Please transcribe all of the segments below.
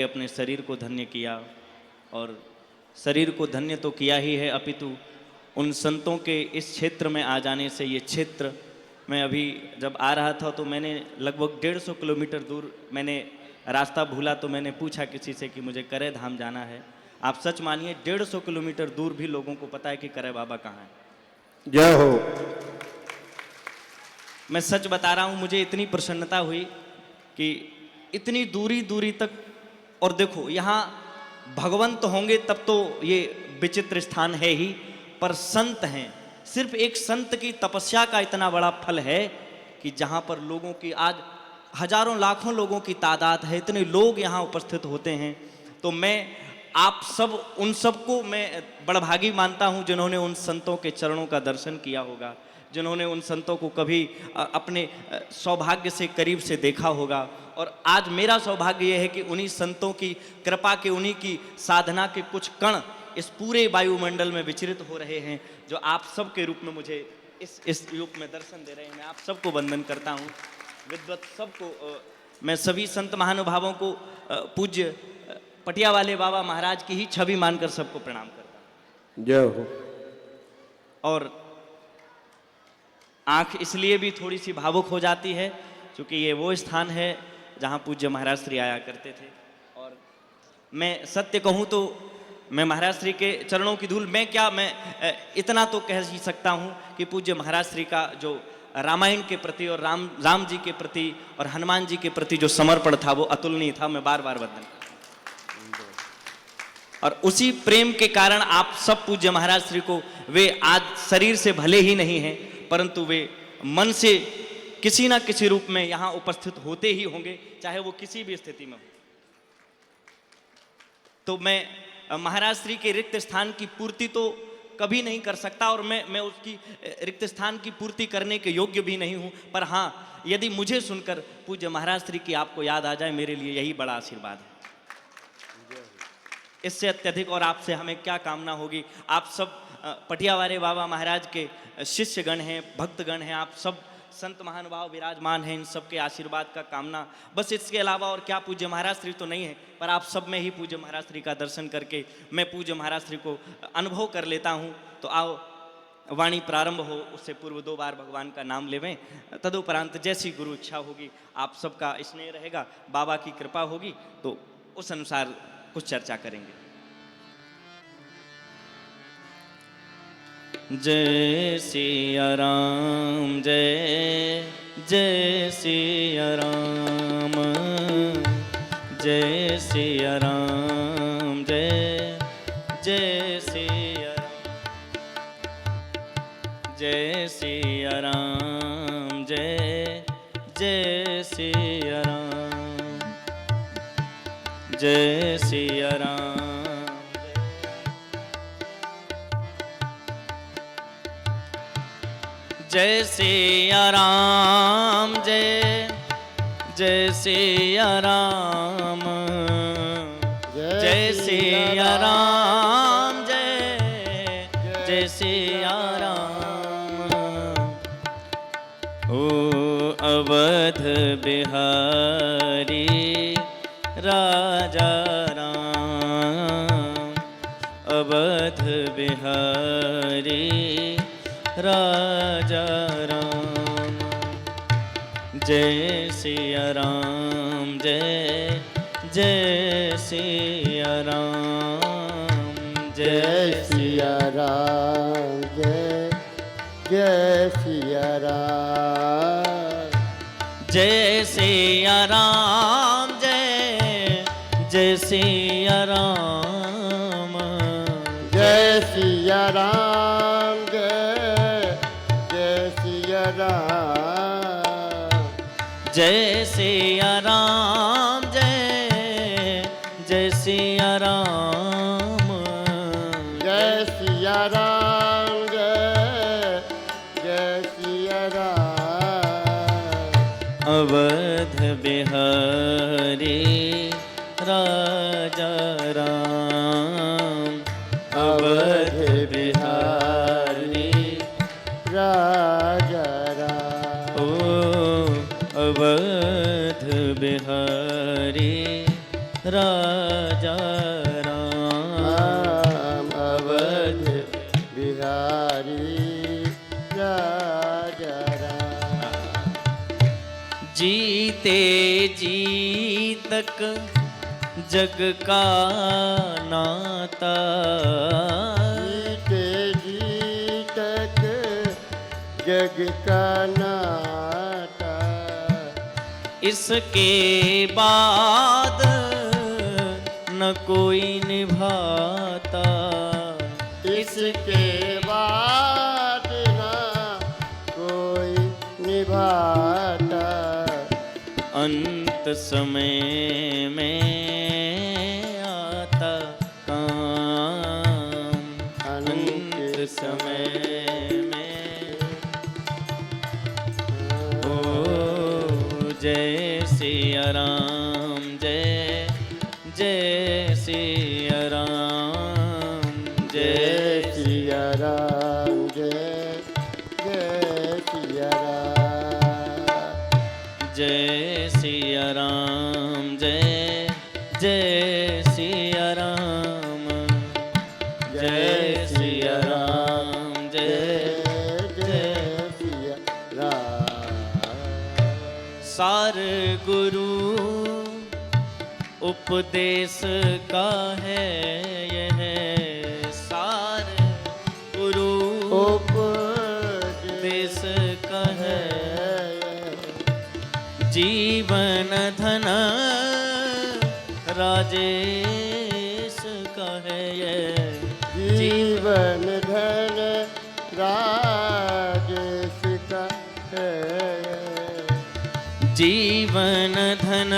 अपने शरीर को धन्य किया और शरीर को धन्य तो किया ही है, अपितु उन संतों के इस क्षेत्र में आ जाने से ये क्षेत्र मैं अभी जब आ रहा था तो मैंने लगभग 150 किलोमीटर दूर मैंने रास्ता भूला तो मैंने पूछा किसी से कि मुझे करे धाम जाना है। आप सच मानिए 150 किलोमीटर दूर भी लोगों को पता है कि करे बाबा कहाँ है। जय हो। मैं सच बता रहा हूँ, मुझे इतनी प्रसन्नता हुई कि इतनी दूरी तक, और देखो यहाँ भगवंत होंगे तब तो ये विचित्र स्थान है ही, पर संत हैं। सिर्फ एक संत की तपस्या का इतना बड़ा फल है कि जहाँ पर लोगों की आज हजारों लाखों लोगों की तादाद है, इतने लोग यहाँ उपस्थित होते हैं। तो मैं आप सब उन सबको मैं बड़भागी मानता हूँ जिन्होंने उन संतों के चरणों का दर्शन किया होगा, जिन्होंने उन संतों को कभी अपने सौभाग्य से करीब से देखा होगा। और आज मेरा सौभाग्य यह है कि उन्हीं संतों की कृपा के, उन्हीं की साधना के कुछ कण इस पूरे वायुमंडल में विचरित हो रहे हैं, जो आप सब के रूप में मुझे इस रूप में दर्शन दे रहे हैं। मैं आप सबको वंदन करता हूँ, विद्वत सबको, मैं सभी संत महानुभावों को पूज्य पटिया वाले बाबा महाराज की ही छवि मानकर सबको प्रणाम करता हूँ। जय हो। और आँख इसलिए भी थोड़ी सी भावुक हो जाती है क्योंकि ये वो स्थान है जहाँ पूज्य महाराज श्री आया करते थे। और मैं सत्य कहूँ तो मैं महाराज श्री के चरणों की धूल, मैं इतना तो कह ही सकता हूँ कि पूज्य महाराज श्री का जो रामायण के प्रति और राम जी के प्रति और हनुमान जी के प्रति जो समर्पण था वो अतुलनीय था। मैं बार बार वंदन, और उसी प्रेम के कारण आप सब पूज्य महाराज श्री को, वे आज शरीर से भले ही नहीं हैं परंतु वे मन से किसी ना किसी रूप में यहाँ उपस्थित होते ही होंगे, चाहे वो किसी भी स्थिति में हो। तो मैं महाराज श्री के रिक्त स्थान की पूर्ति तो कभी नहीं कर सकता और मैं उसकी रिक्त स्थान की पूर्ति करने के योग्य भी नहीं हूँ, पर हाँ, यदि मुझे सुनकर पूज्य महाराज श्री की आपको याद आ जाए, मेरे लिए यही बड़ा आशीर्वाद है। इससे अत्यधिक और आपसे हमें क्या कामना होगी। आप सब पटिया वाले बाबा महाराज के शिष्यगण हैं, भक्तगण हैं, आप सब संत महानुभाव विराजमान हैं, इन सब के आशीर्वाद का कामना, बस इसके अलावा और क्या। पूज्य महाराज श्री तो नहीं है, पर आप सब में ही पूज्य महाराज श्री का दर्शन करके मैं पूज्य महाराज श्री को अनुभव कर लेता हूँ। तो आओ, वाणी प्रारंभ हो उससे पूर्व 2 बार भगवान का नाम लेवें, तदुपरांत जैसी गुरु इच्छा होगी, आप सबका स्नेह रहेगा, बाबा की कृपा होगी तो उस अनुसार कुछ चर्चा करेंगे। जय सिया राम, जय जय सिया राम, जय सिया राम, जय जय सिया, जय सिया राम, जय जय सिया राम, जय सिया राम, जय सिया राम, जय जय सिया राम, जय सिया राम, जय जय सिया राम। ओ अवध बिहारी राजा राम, अवध बिहारी राजा राम, जय सिया राम, जय जय सिया राम, जय सिया राम, जय जय सिया राम, जय सिया राम, जय जय सिया राम, जय सिया राम, जय सिया राम, जय जय सिया राम, जय सिया राम, जय जय सिया राम। अवध बिहारी राजा राम, अवध बिहारी राजा राम। ओ अवध बिहारी राजा राजा राम अवध बिहारी राजा राम। जीते जी तक जग का नाता, जीते जी तक जग का नाता, इसके बाद न कोई निभाता, इसके बाद ना कोई निभाता। अंत समय में आता काम, अंत समय में। ओ जय सिया राम, जय जय सिया राम, जय जय सिया राम, जय जय सिया राम। जय सिया राम, जय जय सिया राम, जय सिया राम, जय जय सिया राम। सार गुरु उपदेश का है यह, सार गुरु उपदेश का है। जीवन धन राजेश का है ये, जीवन धन राजेश का है। जीवन धन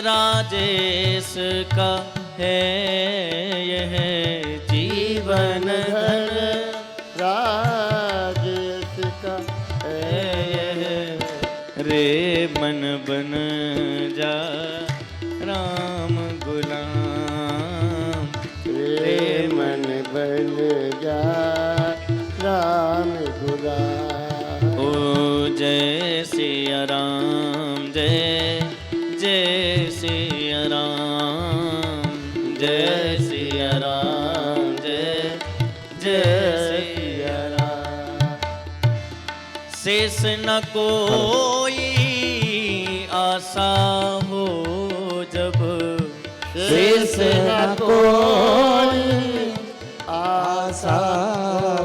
राजेश का है यह, जीवन धन राजेश का है यह। रे मन बन जा राम गुलाम, रे मन बन जा राम गुलाम। ओ जय सिया राम, जय जय सिया राम, जय सिया राम, जय जय सिया राम। शेष न कोई आशा हो जब, शेष न कोई आशा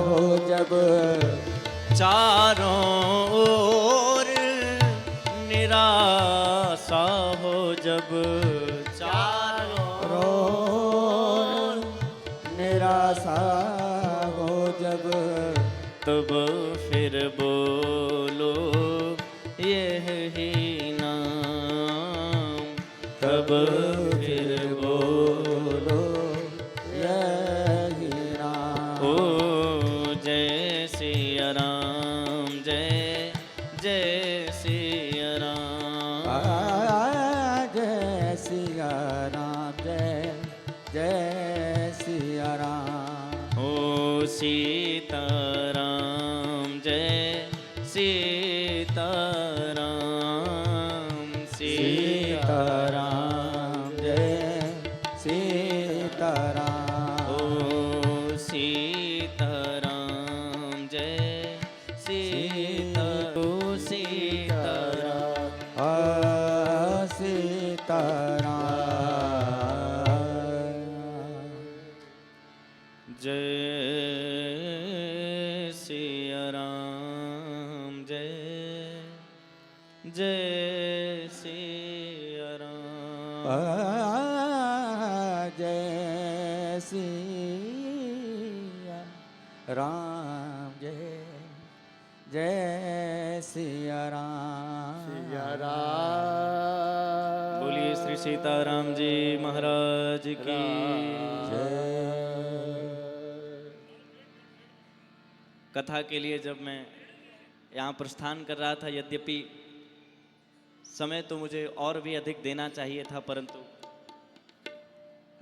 हो जब, चारों ओर निराशा हो जब, चारों ओर निराशा हो जब, तब फिर बोलो यही नाम, तब फिर बोलो यही नाम। ओ जय सिया राम, जय जय सिया राम, जय सिया राम, जय जय सिया राम। ओ सीता राम, जय सीता राम, सीता राम, जय सीता राम। ओ सीता राम, जय सीता, ओ सीता राम, सीता राम। जय सिया राम, जय जय सिया राम, जय सिया राम, जय जय सिया राम। सिया राम। बोलिए श्री सीताराम जी महाराज की जय। कथा के लिए जब मैं यहाँ प्रस्थान कर रहा था, यद्यपि समय तो मुझे और भी अधिक देना चाहिए था, परंतु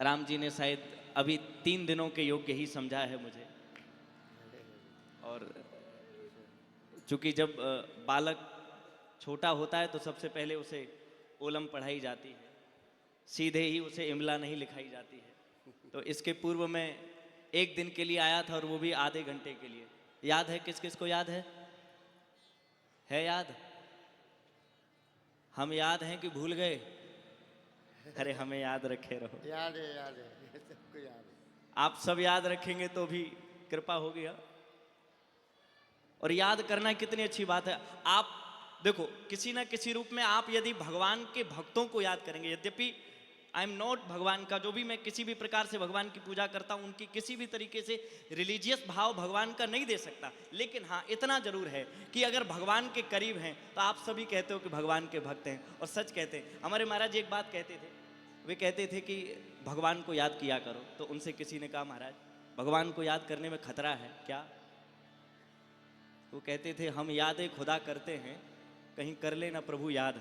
राम जी ने शायद अभी 3 दिनों के योग्य ही समझा है मुझे। और चूँकि जब बालक छोटा होता है तो सबसे पहले उसे ओलम पढ़ाई जाती है, सीधे ही उसे इमला नहीं लिखाई जाती है। तो इसके पूर्व में एक दिन के लिए आया था और वो भी आधे घंटे के लिए। याद है किस किस को याद है? याद? हम याद हैं कि भूल गए? अरे हमें याद रखे रहो। याद है सबको याद है। आप सब याद रखेंगे तो भी कृपा होगी। और याद करना कितनी अच्छी बात है। आप देखो किसी ना किसी रूप में आप यदि भगवान के भक्तों को याद करेंगे, यद्यपि आई एम नॉट भगवान का, जो भी मैं किसी भी प्रकार से भगवान की पूजा करता हूं उनकी किसी भी तरीके से रिलीजियस भाव भगवान का नहीं दे सकता, लेकिन हाँ इतना जरूर है कि अगर भगवान के करीब हैं तो आप सभी कहते हो कि भगवान के भक्त हैं। और सच कहते हैं, हमारे महाराज एक बात कहते थे, वे कहते थे कि भगवान को याद किया करो। तो उनसे किसी ने कहा महाराज भगवान को याद करने में खतरा है क्या? वो कहते थे हम यादें खुदा करते हैं, कहीं कर लेना प्रभु याद।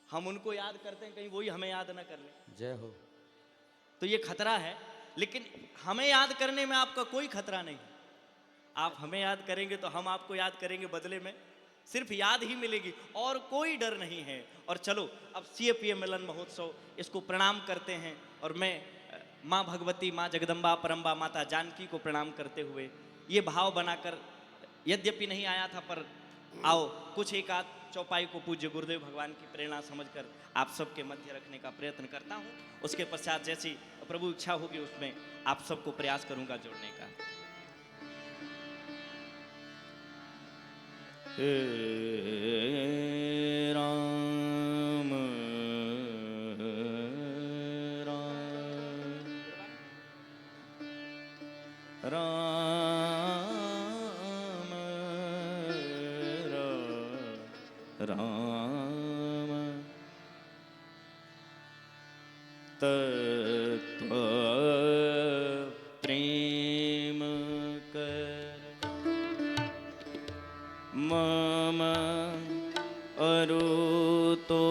हम उनको याद करते हैं, कहीं वही हमें याद ना कर ले। जय हो। तो ये खतरा है, लेकिन हमें याद करने में आपका कोई खतरा नहीं। आप हमें याद करेंगे तो हम आपको याद करेंगे, बदले में सिर्फ याद ही मिलेगी और कोई डर नहीं है। और चलो अब CAPM मिलन महोत्सव, इसको प्रणाम करते हैं। और मैं माँ भगवती, माँ जगदम्बा, परम्बा माता जानकी को प्रणाम करते हुए ये भाव बनाकर, यद्यपि नहीं आया था पर आओ कुछ एक आध चौपाई को पूज्य गुरुदेव भगवान की प्रेरणा समझकर आप सबके मध्य रखने का प्रयत्न करता हूँ। उसके पश्चात जैसी प्रभु इच्छा होगी उसमें आप सबको प्रयास करूंगा जोड़ने का। राम राम राम राम तत्व प्रेम कर मम अरुतो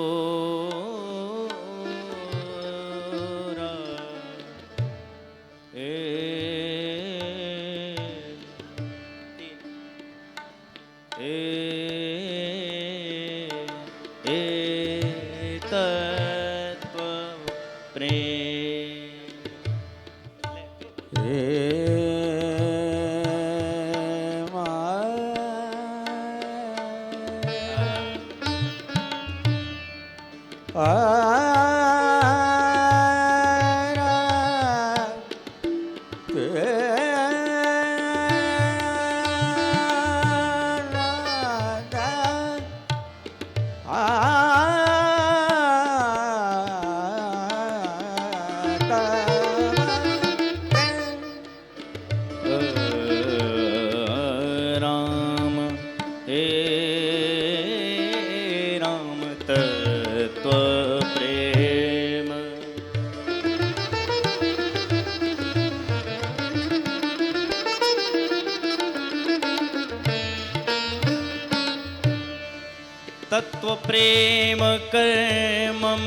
तत्व प्रेम कर मम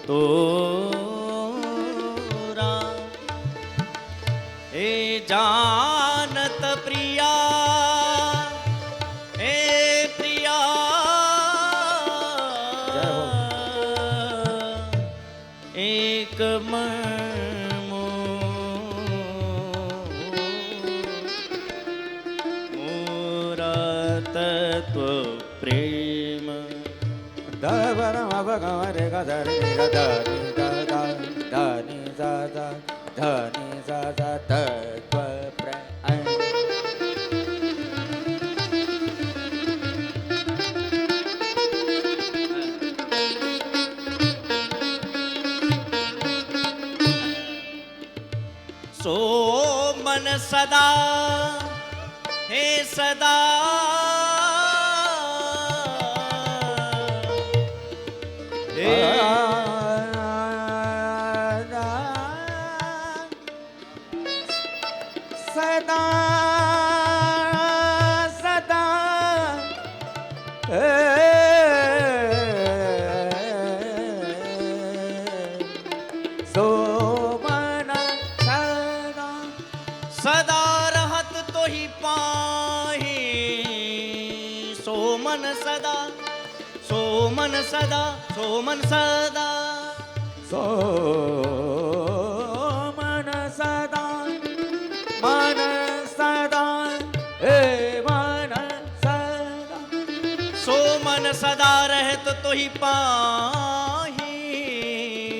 तोरा ए जानत प्रिया ए प्रिया एक मो मोरा तत्व प्रेम दबर मगरे गदरे गदरे गदा धनी दादा धनी दादा तत्व प्रेम सो मन सदा हे सदा सदा सदा सो मन सदा सदा रहत तो ही पाही सो मन सदा सो मन मन सदा, सो मन सदा, सो मन सदा, मन सदा, हे मन सदा, सो मन सदा रहत तो ही पाही,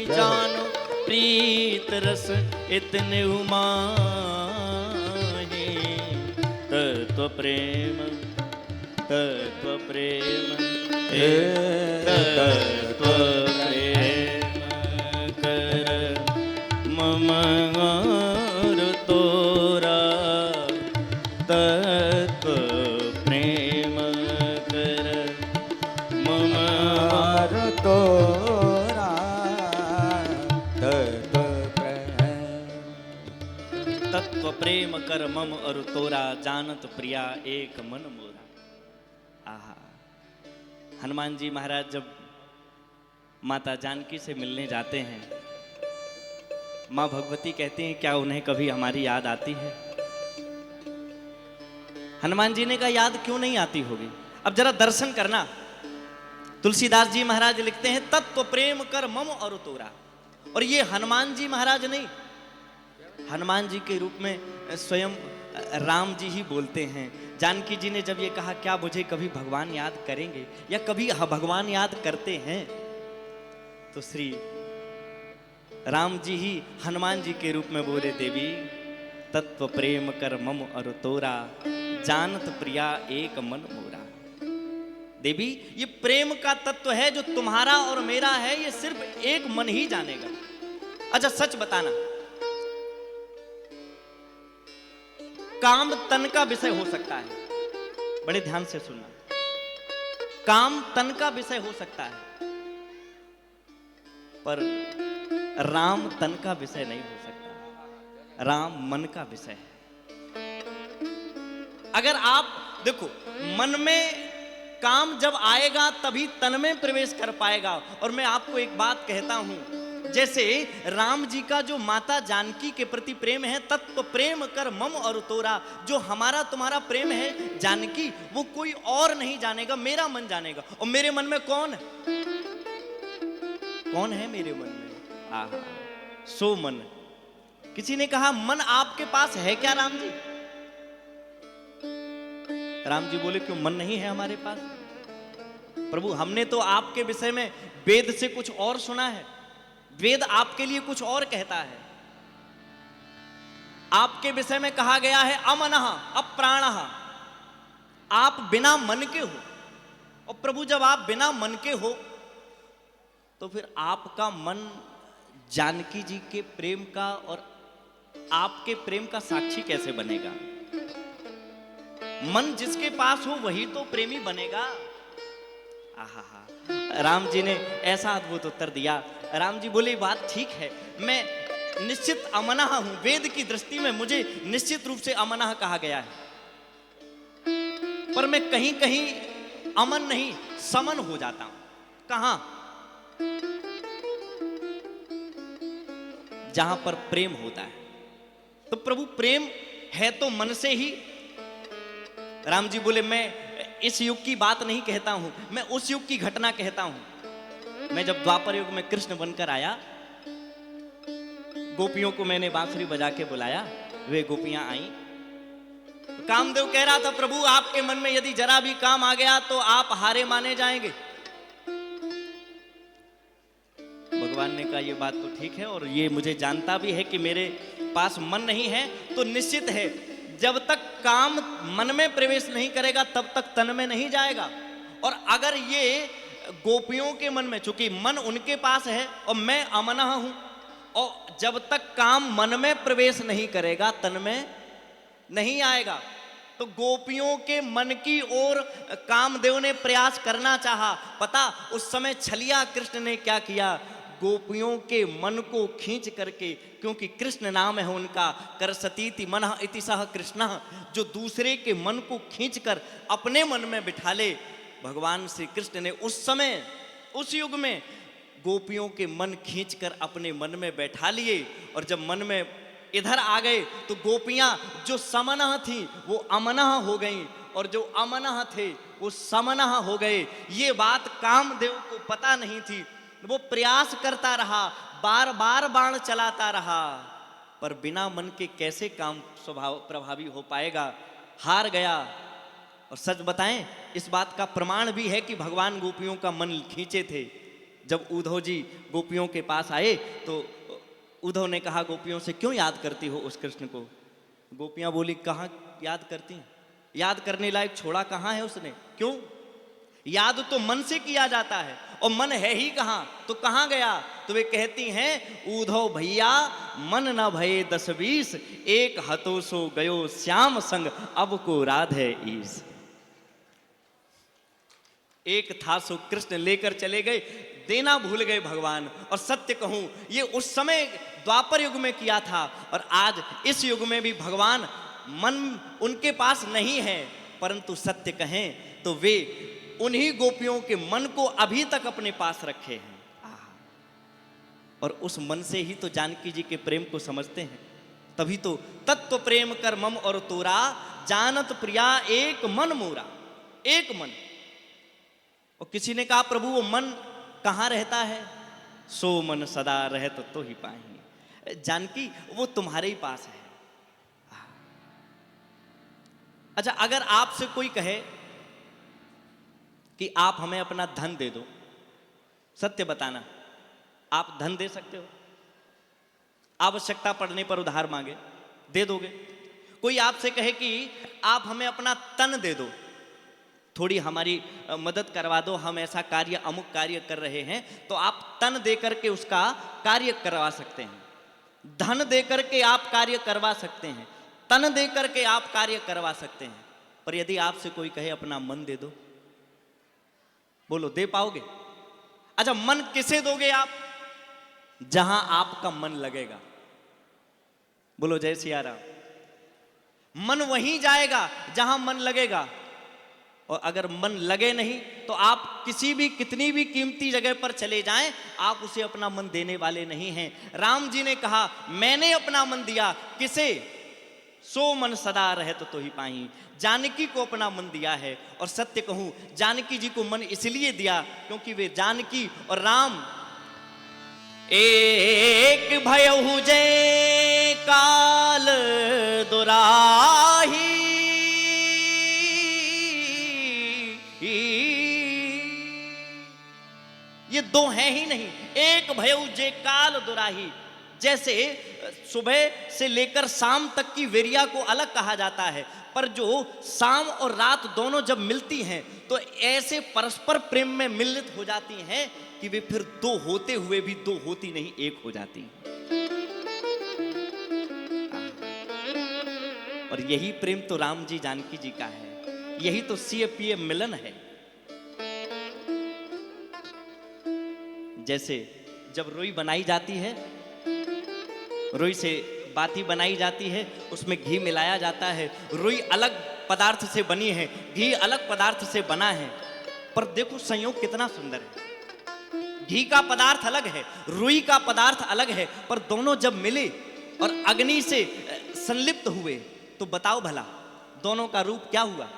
जानो प्रीत रस इतने उमाहे, तत्व प्रेम, तत्व प्रेम, हे तत्व प्रेम कर मम और तोरा, तत्व प्रेम कर मम और तोरा, तत्व प्रेम, तत्व प्रेम कर मम और तोरा, जानत प्रिया एक मन मोरा। आहा, हनुमान जी महाराज जब माता जानकी से मिलने जाते हैं, माँ भगवती कहती हैं क्या उन्हें कभी हमारी याद आती है? हनुमान जी ने कहा याद क्यों नहीं आती होगी, अब जरा दर्शन करना। तुलसीदास जी महाराज लिखते हैं तत्व प्रेम कर मम और तोरा, और ये हनुमान जी महाराज नहीं, हनुमान जी के रूप में स्वयं राम जी ही बोलते हैं। जानकी जी ने जब ये कहा क्या मुझे कभी भगवान याद करेंगे या कभी भगवान याद करते हैं, तो श्री राम जी ही हनुमान जी के रूप में बोले देवी तत्व प्रेम कर मम और तोरा, जानत प्रिया एक मन मोरा। देवी ये प्रेम का तत्व है जो तुम्हारा और मेरा है, ये सिर्फ एक मन ही जानेगा। अच्छा सच बताना, काम तन का विषय हो सकता है, बड़े ध्यान से सुनना, काम तन का विषय हो सकता है, पर राम तन का विषय नहीं हो सकता, राम मन का विषय है। अगर आप देखो, मन में काम जब आएगा तभी तन में प्रवेश कर पाएगा। और मैं आपको एक बात कहता हूं, जैसे राम जी का जो माता जानकी के प्रति प्रेम है, तत्व प्रेम कर मम और तोरा, जो हमारा तुम्हारा प्रेम है जानकी, वो कोई और नहीं जानेगा, मेरा मन जानेगा। और मेरे मन में कौन है, कौन है मेरे मन में? आहा, सो मन। किसी ने कहा मन आपके पास है क्या राम जी? राम जी बोले क्यों मन नहीं है हमारे पास? प्रभु हमने तो आपके विषय में वेद से कुछ और सुना है, वेद आपके लिए कुछ और कहता है। आपके विषय में कहा गया है अमनः अप्राणः, आप बिना मन के हो। और प्रभु जब आप बिना मन के हो तो फिर आपका मन जानकी जी के प्रेम का और आपके प्रेम का साक्षी कैसे बनेगा? मन जिसके पास हो वही तो प्रेमी बनेगा। आहा, राम जी ने ऐसा अद्भुत उत्तर दिया। राम जी बोले बात ठीक है, मैं निश्चित अमनः हूं, वेद की दृष्टि में मुझे निश्चित रूप से अमनः कहा गया है, पर मैं कहीं कहीं अमन नहीं समन हो जाता हूं। कहां? जहां पर प्रेम होता है। तो प्रभु प्रेम है तो मन से ही। राम जी बोले मैं इस युग की बात नहीं कहता हूं, मैं उस युग की घटना कहता हूं। मैं जब द्वापर युग में कृष्ण बनकर आया, गोपियों को मैंने बांसुरी बजा के बुलाया, वे गोपियां आई। कामदेव कह रहा था प्रभु आपके मन में यदि जरा भी काम आ गया तो आप हारे माने जाएंगे। भगवान ने कहा ये बात तो ठीक है, और ये मुझे जानता भी है कि मेरे पास मन नहीं है, तो निश्चित है जब तक काम मन में प्रवेश नहीं करेगा तब तक तन में नहीं जाएगा। और अगर ये गोपियों के मन में, चूंकि मन उनके पास है और मैं अमनः हूं, और जब तक काम मन में प्रवेश नहीं करेगा तन में नहीं आएगा। तो गोपियों के मन की ओर कामदेव ने प्रयास करना चाहा। पता उस समय छलिया कृष्ण ने क्या किया? गोपियों के मन को खींच करके, क्योंकि कृष्ण नाम है उनका, करसतीति मनः इति सह कृष्ण, जो दूसरे के मन को खींचकर अपने मन में बिठा ले। भगवान श्री कृष्ण ने उस समय उस युग में गोपियों के मन खींचकर अपने मन में बैठा लिए, और जब मन में इधर आ गए तो गोपियां जो समनः थी वो अमनः हो गईं, और जो अमनः थे वो समनः हो गए। ये बात कामदेव को पता नहीं थी। वो प्रयास करता रहा, बार बार बाण चलाता रहा, पर बिना मन के कैसे काम स्वभाव प्रभावी हो पाएगा। हार गया। और सच बताएं, इस बात का प्रमाण भी है कि भगवान गोपियों का मन खींचे थे। जब उद्धव जी गोपियों के पास आए तो उद्धव ने कहा, गोपियों से क्यों याद करती हो उस कृष्ण को? गोपियां बोली, कहाँ याद करती हैं, याद करने लायक छोड़ा कहाँ है उसने? क्यों? याद तो मन से किया जाता है, और मन है ही कहाँ, तो कहाँ गया? तो वे कहती हैं, उद्धव भैया मन न भये 10-20, एक हतो सो गयो श्याम संग, अब को राधे ईस। एक था सो कृष्ण लेकर चले गए, देना भूल गए भगवान। और सत्य कहूं, ये उस समय द्वापर युग में किया था, और आज इस युग में भी भगवान मन उनके पास नहीं है, परंतु सत्य कहें तो वे उन्हीं गोपियों के मन को अभी तक अपने पास रखे हैं। और उस मन से ही तो जानकी जी के प्रेम को समझते हैं। तभी तो तत्व प्रेम कर मम और तोरा, जानत प्रिया एक मन मोरा। एक मन। और किसी ने कहा, प्रभु वो मन कहाँ रहता है? सो मन सदा रहत तो ही पाही। जानकी वो तुम्हारे ही पास है। अच्छा, अगर आपसे कोई कहे कि आप हमें अपना धन दे दो, सत्य बताना, आप धन दे सकते हो? आवश्यकता पड़ने पर उधार मांगे, दे दोगे? कोई आपसे कहे कि आप हमें अपना तन दे दो, थोड़ी हमारी मदद करवा दो, हम ऐसा कार्य अमुक कार्य कर रहे हैं, तो आप तन दे करके उसका कार्य करवा सकते हैं। धन दे करके आप कार्य करवा सकते हैं, तन दे करके आप कार्य करवा सकते हैं। पर यदि आपसे कोई कहे अपना मन दे दो, बोलो दे पाओगे? अच्छा, मन किसे दोगे आप? जहां आपका मन लगेगा। बोलो जय सिया राम। मन वहीं जाएगा जहां मन लगेगा। और अगर मन लगे नहीं तो आप किसी भी कितनी भी कीमती जगह पर चले जाएं, आप उसे अपना मन देने वाले नहीं हैं। राम जी ने कहा, मैंने अपना मन दिया किसे? सो मन सदा रहत तो ही पाही। जानकी को अपना मन दिया है। और सत्य कहूं, जानकी जी को मन इसलिए दिया क्योंकि वे जानकी और राम एक भयहु जय काल दुराही। ये दो हैं ही नहीं, एक भयहु जय काल दुराही। जैसे सुबह से लेकर शाम तक की वेरिया को अलग कहा जाता है, पर जो शाम और रात दोनों जब मिलती हैं तो ऐसे परस्पर प्रेम में मिलित हो जाती हैं कि वे फिर दो होते हुए भी दो होती नहीं, एक हो जाती हैं। और यही प्रेम तो राम जी जानकी जी का है, यही तो सीएपीए मिलन है। जैसे जब रुई बनाई जाती है, रुई से बाती बनाई जाती है, उसमें घी मिलाया जाता है। रुई अलग पदार्थ से बनी है, घी अलग पदार्थ से बना है, पर देखो संयोग कितना सुंदर है। घी का पदार्थ अलग है, रुई का पदार्थ अलग है, पर दोनों जब मिले और अग्नि से संलिप्त हुए तो बताओ भला दोनों का रूप क्या हुआ?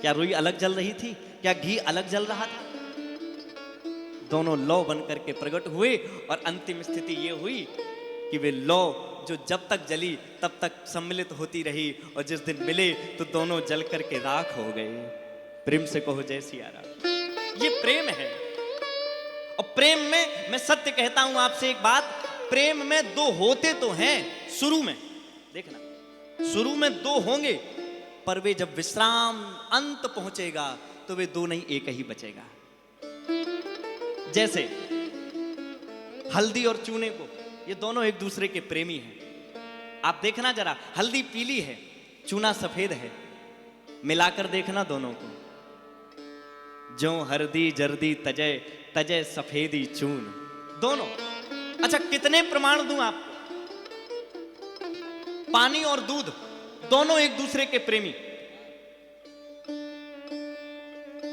क्या रुई अलग जल रही थी? क्या घी अलग जल रहा था? दोनों लौ बन करके प्रकट हुए और अंतिम स्थिति ये हुई कि वे लौ जो जब तक जली तब तक सम्मिलित होती रही, और जिस दिन मिले तो दोनों जल करके राख हो गए। प्रेम से कहो जय सिया राम। ये प्रेम है। और प्रेम में मैं सत्य कहता हूं आपसे एक बात, प्रेम में दो होते तो हैं शुरू में, देखना शुरू में दो होंगे, पर वे जब विश्राम अंत पहुंचेगा तो वे दो नहीं एक ही बचेगा। जैसे हल्दी और चूने को, ये दोनों एक दूसरे के प्रेमी हैं। आप देखना जरा, हल्दी पीली है, चूना सफेद है, मिलाकर देखना दोनों को। जो हरदी जर्दी तजय तजय सफेदी चून, दोनों। अच्छा, कितने प्रमाण दूं आपको? पानी और दूध दोनों एक दूसरे के प्रेमी।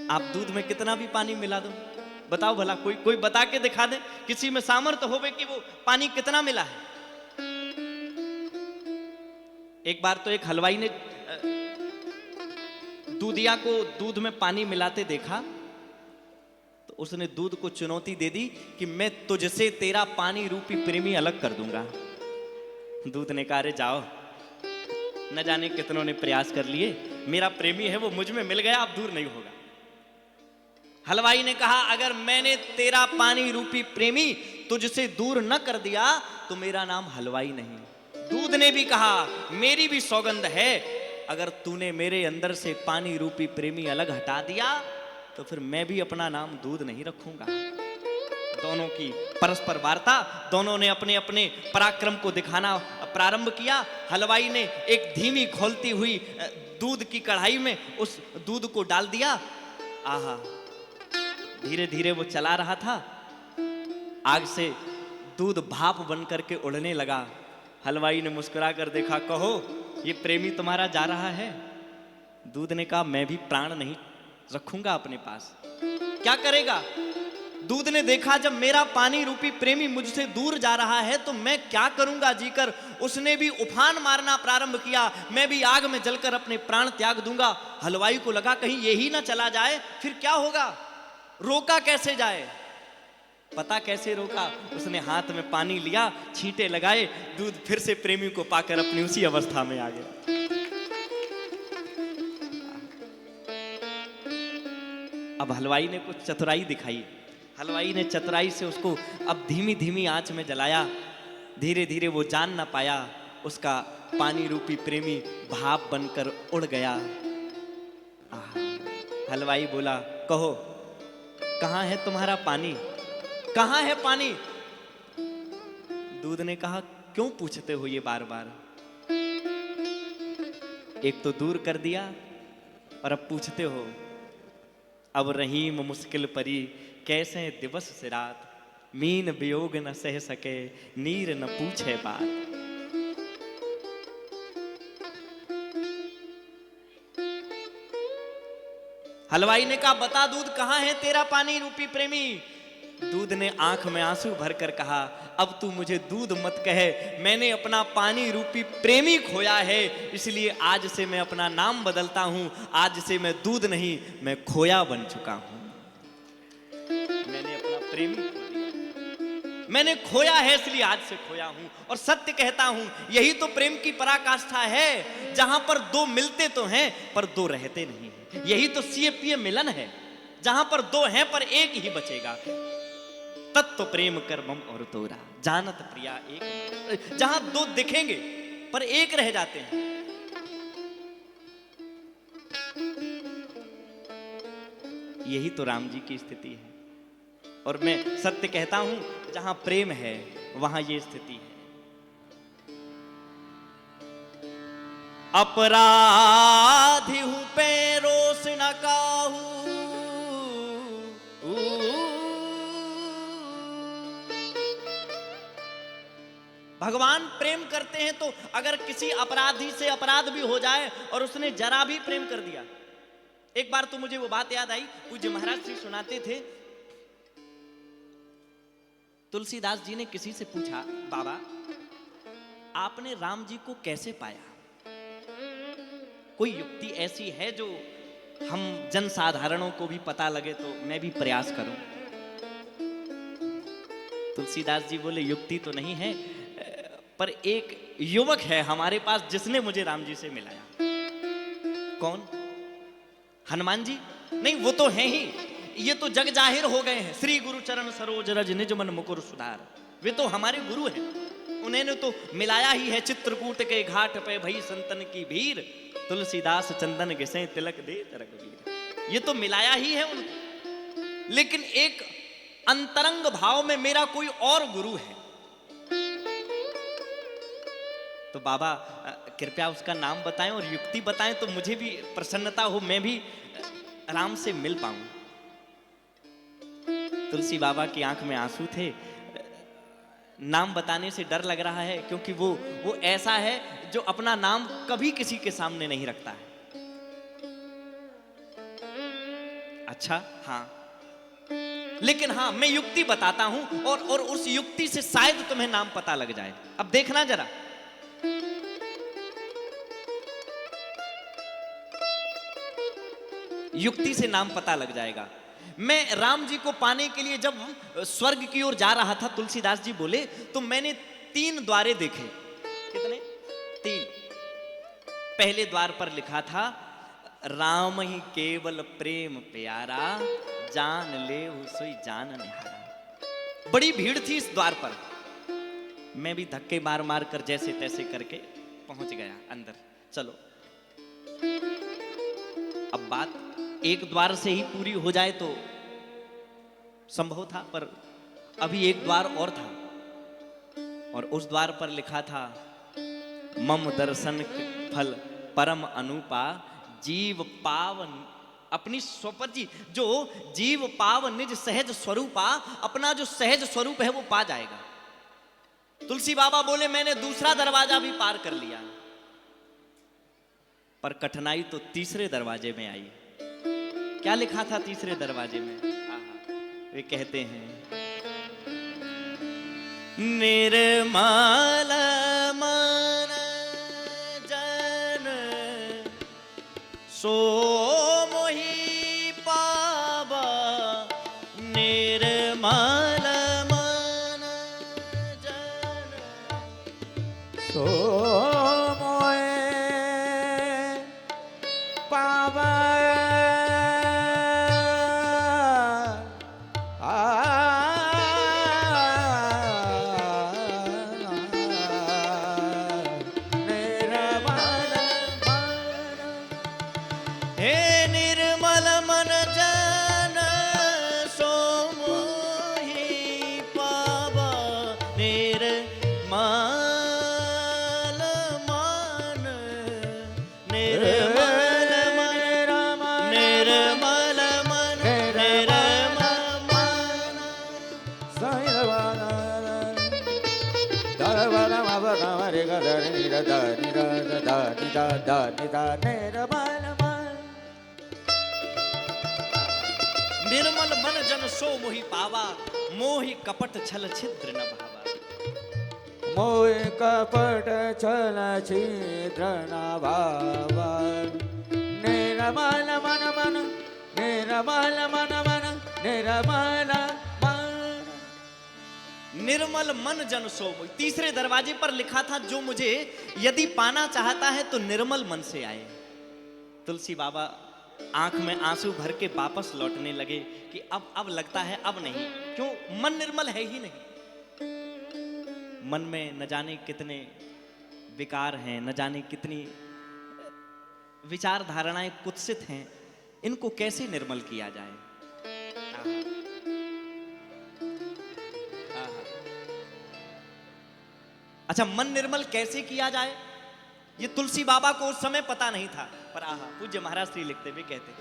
आप दूध में कितना भी पानी मिला दो, बताओ भला कोई बता के दिखा दे, किसी में सामर्थ्य होवे कि वो पानी कितना मिला है। एक बार तो एक हलवाई ने दूधिया को दूध में पानी मिलाते देखा तो उसने दूध को चुनौती दे दी कि मैं तुझसे तेरा पानी रूपी प्रेमी अलग कर दूंगा। दूध ने कहा, अरे जाओ, न जाने कितनों ने प्रयास कर लिए, मेरा प्रेमी है वो मुझ में मिल गया, अब दूर नहीं होगा। हलवाई ने कहा, अगर मैंने तेरा पानी रूपी प्रेमी तुझसे दूर न कर दिया तो मेरा नाम हलवाई नहीं। दूध ने भी कहा, मेरी भी सौगंध है, अगर तूने मेरे अंदर से पानी रूपी प्रेमी अलग हटा दिया तो फिर मैं भी अपना नाम दूध नहीं रखूंगा। दोनों की परस्पर वार्ता, दोनों ने अपने अपने पराक्रम को दिखाना प्रारंभ किया। हलवाई ने एक धीमी खौलती हुई दूध की कढ़ाई में उस दूध को डाल दिया। आहा, धीरे धीरे वो चला रहा था, आग से दूध भाप बन करके उड़ने लगा। हलवाई ने मुस्कुरा कर देखा, कहो ये प्रेमी तुम्हारा जा रहा है? दूध ने कहा, मैं भी प्राण नहीं रखूंगा अपने पास। क्या करेगा? दूध ने देखा, जब मेरा पानी रूपी प्रेमी मुझसे दूर जा रहा है तो मैं क्या करूंगा जीकर। उसने भी उफान मारना प्रारंभ किया, मैं भी आग में जलकर अपने प्राण त्याग दूंगा। हलवाई को लगा कहीं यही ना चला जाए, फिर क्या होगा, रोका कैसे जाए। पता कैसे रोका, उसने हाथ में पानी लिया, छींटे लगाए, दूध फिर से प्रेमी को पाकर अपनी उसी अवस्था में आ गया। अब हलवाई ने कुछ चतुराई दिखाई। हलवाई ने चतुराई से उसको अब धीमी धीमी आंच में जलाया। धीरे धीरे वो जान ना पाया, उसका पानी रूपी प्रेमी भाप बनकर उड़ गया। हलवाई बोला, कहो कहां है तुम्हारा पानी, कहां है पानी? दूध ने कहा, क्यों पूछते हो ये बार बार? एक तो दूर कर दिया और अब पूछते हो। अब रहीम मुश्किल परी, कैसे दिवस से रात, मीन वियोग न सह सके, नीर न पूछे बात। हलवाई ने कहा, बता दूध, कहां है तेरा पानी रूपी प्रेमी? दूध ने आंख में आंसू भरकर कहा, अब तू मुझे दूध मत कहे, मैंने अपना पानी रूपी प्रेमी खोया है, इसलिए आज से मैं अपना नाम बदलता हूं। आज से मैं दूध नहीं, मैं खोया बन चुका हूं। मैंने अपना प्रेमी खो दिया, मैंने खोया है, इसलिए आज से खोया हूं। और सत्य कहता हूं, यही तो प्रेम की पराकाष्ठा है, जहां पर दो मिलते तो हैं पर दो रहते नहीं हैं। यही तो सीएपीए मिलन है, जहां पर दो हैं पर एक ही बचेगा। तत्व प्रेम कर मम और तोरा, जानत प्रिया एक। जहां दो दिखेंगे पर एक रह जाते हैं। यही तो राम जी की स्थिति है। और मैं सत्य कहता हूं, जहां प्रेम है वहां ये स्थिति है। अपराधी हूं पे रोष न काहू, भगवान प्रेम करते हैं तो अगर किसी अपराधी से अपराध भी हो जाए और उसने जरा भी प्रेम कर दिया। एक बार तो मुझे वो बात याद आई, पूज्य महाराज जी सुनाते थे, तुलसीदास जी ने किसी से पूछा, बाबा आपने राम जी को कैसे पाया? कोई युक्ति ऐसी है जो हम जनसाधारणों को भी पता लगे तो मैं भी प्रयास करूं। तुलसीदास जी बोले, युक्ति तो नहीं है, पर एक युवक है हमारे पास जिसने मुझे राम जी से मिलाया। कौन? हनुमान जी? नहीं, वो तो हैं ही, ये तो जग जाहिर हो गए हैं। श्री गुरु चरण सरोज रज निज मन मुकुर सुधार, वे तो हमारे गुरु हैं। उन्होंने तो मिलाया ही है। चित्रकूट के घाट पे भई संतन की भीड़, तुलसीदास चंदन घिसे तिलक दे रघुवीर। ये तो मिलाया ही है उनको। लेकिन एक अंतरंग भाव में मेरा कोई और गुरु है। तो बाबा कृपया उसका नाम बताएं और युक्ति बताएं तो मुझे भी प्रसन्नता हो, मैं भी राम से मिल पाऊं। तुलसी बाबा की आंख में आंसू थे। नाम बताने से डर लग रहा है, क्योंकि वो ऐसा है जो अपना नाम कभी किसी के सामने नहीं रखता है। अच्छा, हाँ, लेकिन हाँ, मैं युक्ति बताता हूं और उस युक्ति से शायद तुम्हें नाम पता लग जाए। अब देखना जरा। युक्ति से नाम पता लग जाएगा। मैं राम जी को पाने के लिए जब स्वर्ग की ओर जा रहा था, तुलसीदास जी बोले, तो मैंने 3 द्वारे देखे। कितने? 3। पहले द्वार पर लिखा था, राम ही केवल प्रेम प्यारा, जान ले सोई जान निहारा। बड़ी भीड़ थी इस द्वार पर। मैं भी धक्के मार मार कर जैसे तैसे करके पहुंच गया अंदर। चलो, अब बात एक द्वार से ही पूरी हो जाए तो संभव था, पर अभी एक द्वार और था, और उस द्वार पर लिखा था, मम दर्शन फल परम अनुपा, जीव पावन अपनी स्वपत जी, जो जीव पाव निज सहज स्वरूपा, अपना जो सहज स्वरूप है वो पा जाएगा। तुलसी बाबा बोले, मैंने दूसरा दरवाजा भी पार कर लिया, पर कठिनाई तो तीसरे दरवाजे में आई। क्या लिखा था तीसरे दरवाजे में? वे कहते हैं, निर्मल मन जन सो मोहि पावा, निर्मल मन जन सो मोए पावा। निर्मल मन जन सो मोहि पावा, मोहि कपट छल छिद्र न भावा। मोहि कपट छल छिद्र न भावा। निर्मल मन मन, निर्मल मन मन, निर्मल मन। निर्मल मन जन सो मोहि। तीसरे दरवाजे पर लिखा था, जो मुझे यदि पाना चाहता है तो निर्मल मन से आए। तुलसी बाबा आंख में आंसू भर के वापस लौटने लगे कि अब लगता है अब नहीं। क्यों? मन निर्मल है ही नहीं। मन में न जाने कितने विकार हैं, न जाने कितनी विचार धारणाएं कुत्सित हैं, इनको कैसे निर्मल किया जाए? अच्छा, मन निर्मल कैसे किया जाए, ये तुलसी बाबा को उस समय पता नहीं था, पर आहा, पूज्य महाराज श्री लिखते हुए कहते,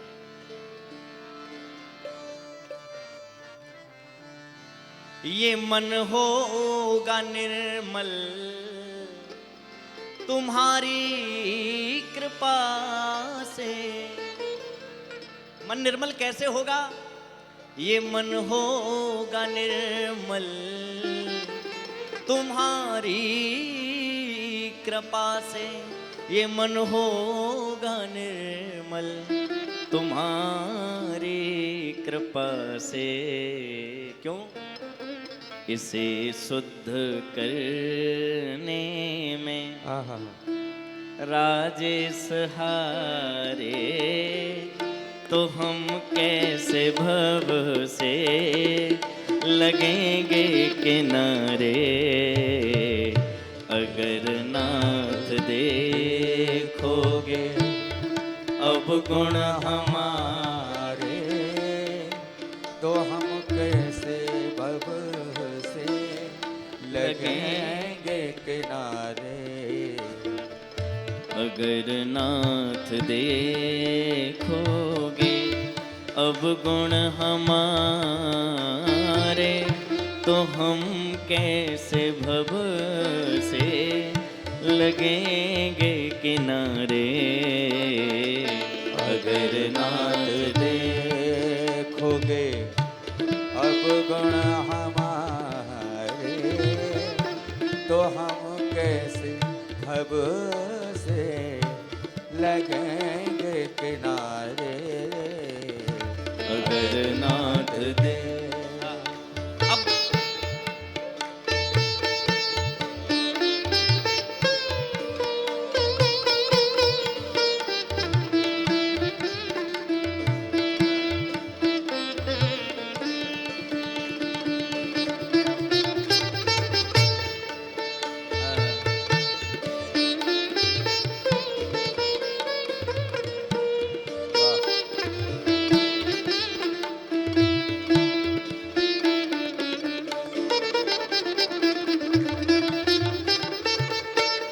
ये मन होगा निर्मल तुम्हारी कृपा से। मन निर्मल कैसे होगा? ये मन होगा निर्मल तुम्हारी कृपा से। ये मन होगा निर्मल तुम्हारी कृपा से। क्यों? इसे शुद्ध करने में राजेश हारे, तो हम कैसे भव से लगेंगे किनारे। अगर नाथ देखोगे अब गुण हमारे, तो हम कैसे भव से लगेंगे किनारे। अगर नाथ देखोगे अब गुण हमारे, तो हम कैसे भव से लगेंगे किनारे। अगर नाथ देखोगे अब गुण हमारे, तो हम कैसे भव से लगेंगे किनारे। नाथ दे। अब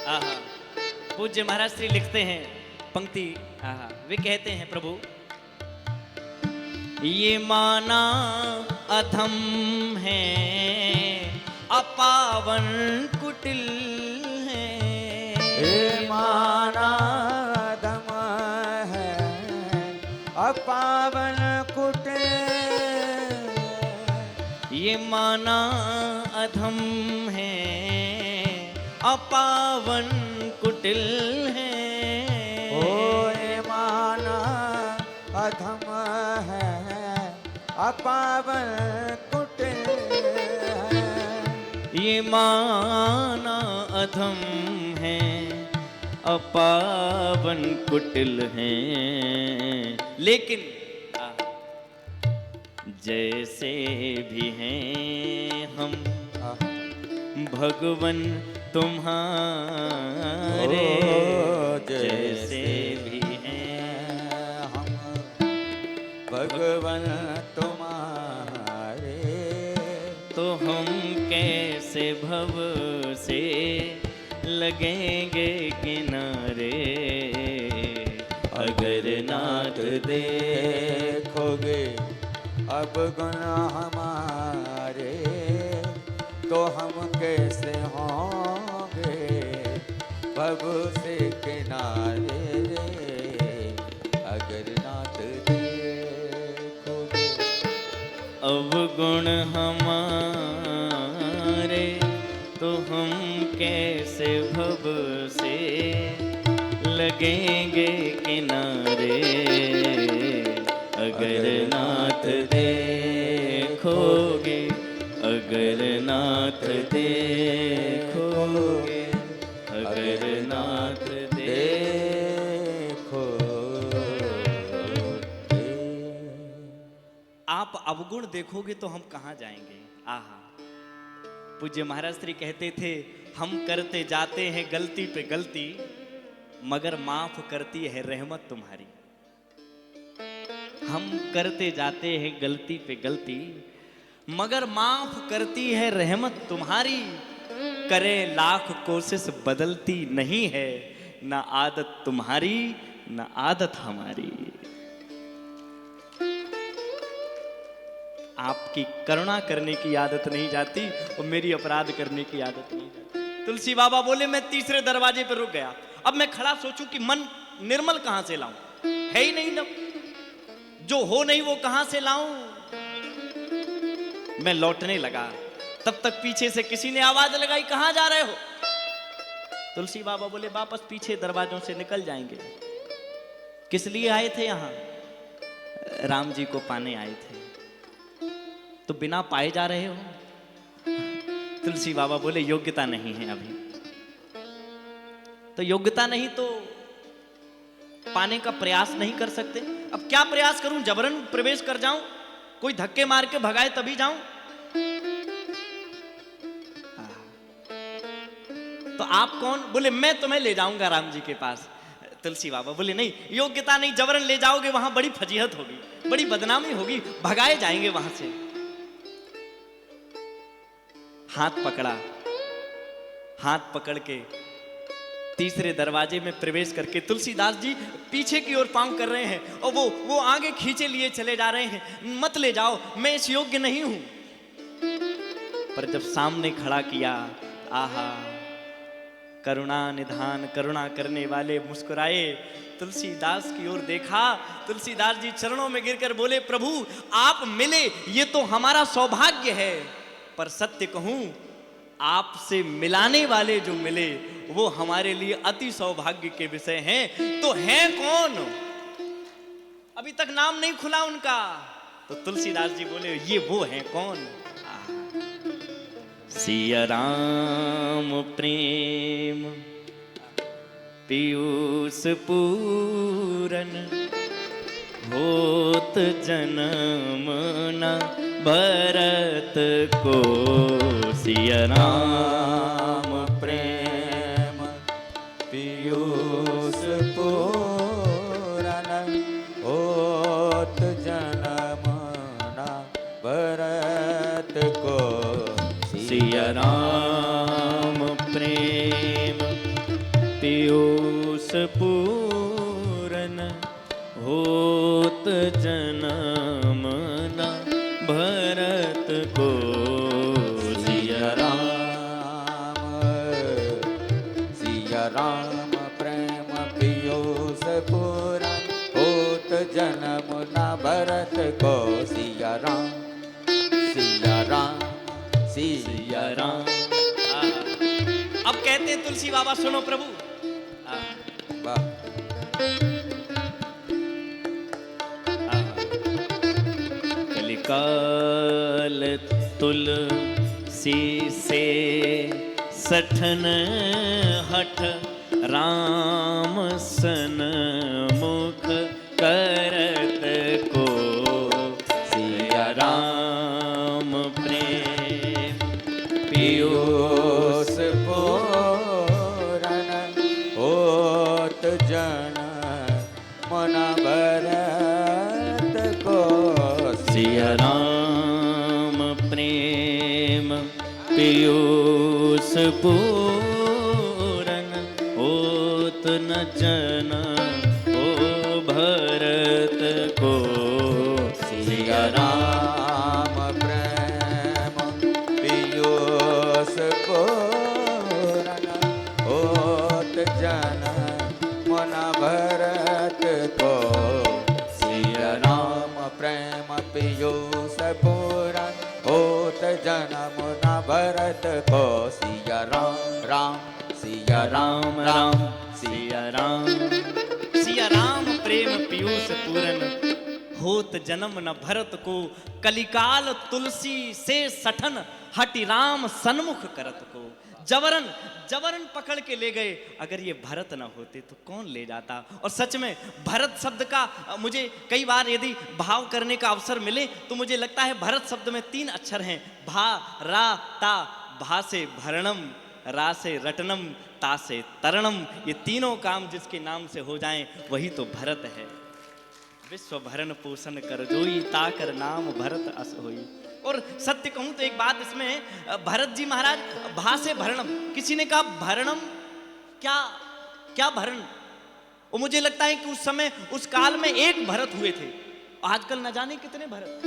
आहा, पूज्य महाराज श्री लिखते हैं पंक्ति, आहा, वे कहते हैं प्रभु, ये माना अधम है अपावन कुटिल है। हे माना दम है अपावन कुटिल। ये माना अधम है अपावन कुटिल है। ओ ये माना अधम है अपावन कुटिल है। ये माना अधम है अपावन कुटिल है। लेकिन जैसे भी हैं हम भगवन तुम्हारे, जैसे भी हैं हम भगवन तुम्हारे, तो हम कैसे भव से लगेंगे किनारे। अगर नाथ देखोगे अब गुण हमारे, तो हम कैसे होंगे भव से किनारे। अगर नाथ देखोगे अब गुण हमारे, तो हम कैसे भव से लगेंगे किनारे। अगर नाथ देखोगे, अगर नाथ देखोगे, अगर नाथ देखोगे। आप अवगुण देखोगे तो हम कहाँ जाएंगे। आहा, पूज्य महाराज श्री कहते थे, हम करते जाते हैं गलती पे गलती, मगर माफ करती है रहमत तुम्हारी। हम करते जाते हैं गलती पे गलती, मगर माफ करती है रहमत तुम्हारी। करे लाख कोशिश बदलती नहीं है, ना आदत तुम्हारी ना आदत हमारी। आपकी करुणा करने की आदत नहीं जाती और मेरी अपराध करने की आदत नहीं जाती। तुलसी बाबा बोले, मैं तीसरे दरवाजे पर रुक गया। अब मैं खड़ा सोचूं कि मन निर्मल कहां से लाऊं, है ही नहीं, ना जो हो नहीं वो कहां से लाऊं। मैं लौटने लगा, तब तक पीछे से किसी ने आवाज लगाई, कहां जा रहे हो। तुलसी बाबा बोले, वापस पीछे दरवाजों से निकल जाएंगे। किस लिए आए थे यहां? राम जी को पाने आए थे। तो बिना पाए जा रहे हो? तुलसी बाबा बोले, योग्यता नहीं है अभी। तो योग्यता नहीं तो पाने का प्रयास नहीं कर सकते। अब क्या प्रयास करूं? जबरन प्रवेश कर जाऊं? कोई धक्के मार के भगाए तभी जाऊं? तो आप कौन? बोले, मैं तुम्हें ले जाऊंगा राम जी के पास। तुलसी बाबा बोले, नहीं, योग्यता नहीं, जबरन ले जाओगे वहां बड़ी फजीहत होगी, बड़ी बदनामी होगी, भगाए जाएंगे वहां से। हाथ पकड़ा, हाथ पकड़ के तीसरे दरवाजे में प्रवेश करके तुलसीदास जी पीछे की ओर पांव कर रहे हैं और वो आगे खींचे लिए चले जा रहे हैं, मत ले जाओ, मैं इस योग्य नहीं हूं। पर जब सामने खड़ा किया, आहा, करुणा निधान, करुणा करने वाले मुस्कुराए, तुलसीदास की ओर देखा। तुलसीदास जी चरणों में गिरकर बोले, प्रभु आप मिले, ये तो हमारा सौभाग्य है। पर सत्य कहूं, आपसे मिलाने वाले जो मिले वो हमारे लिए अति सौभाग्य के विषय हैं। तो हैं कौन? अभी तक नाम नहीं खुला उनका। तो तुलसीदास जी बोले ये वो हैं कौन? सिया राम प्रेम पीयूष पूरन, होत जन्म न भरत को। सिया राम प्रेम पीयूष पूरन, होत जन्म न भरत को। सिया राम प्रेम पीयूष पूरन, होत जन्म न भरत को। सिया राम प्रेम पीयूष पूरन, होत जन्म न भरत को। सिया राम सिया राम सिया राम। अब कहते हैं तुलसी बाबा सुनो प्रभु। वाह। कलिकाल तुलसी से सठन हठ, राम सन मुख करत को। सिया राम प्रेम पीयूष पूरन, होत जन्म न भरत को। सिया राम प्रेम पीयूष पूरन, होत न जन्म ओ भरत को। सिया राम प्रेम पीयूष पूरन, होत जन्म न भरत को। सिया राम प्रेम पीयूष पूरन, होत जन्म न भरत को। सिया राम राम सिया राम राम सिया राम। सिया राम प्रेम पीयूष पूरन, होत जन्म न भरत को। कलिकाल तुलसी से सठन, हटि राम सन्मुख करत को। जबरन जबरन पकड़ के ले गए, अगर ये भरत ना होते तो कौन ले जाता। और सच में भरत शब्द का मुझे कई बार यदि भाव करने का अवसर मिले तो मुझे लगता है भरत शब्द में 3 अक्षर हैं, भा रा ता। भा से भरणम, रा से रटनम, ता से तरणम। ये तीनों काम जिसके नाम से हो जाएं वही तो भरत है। विश्व भरण पोषण कर जोई, ताकर नाम भरत अस होई। और सत्य कहूं तो एक बात इसमें, भरत जी महाराज भा से भरणम, किसी ने कहा भरणम क्या क्या भरण। और मुझे लगता है कि उस समय उस काल में एक भरत हुए थे, आजकल न जाने कितने भरत।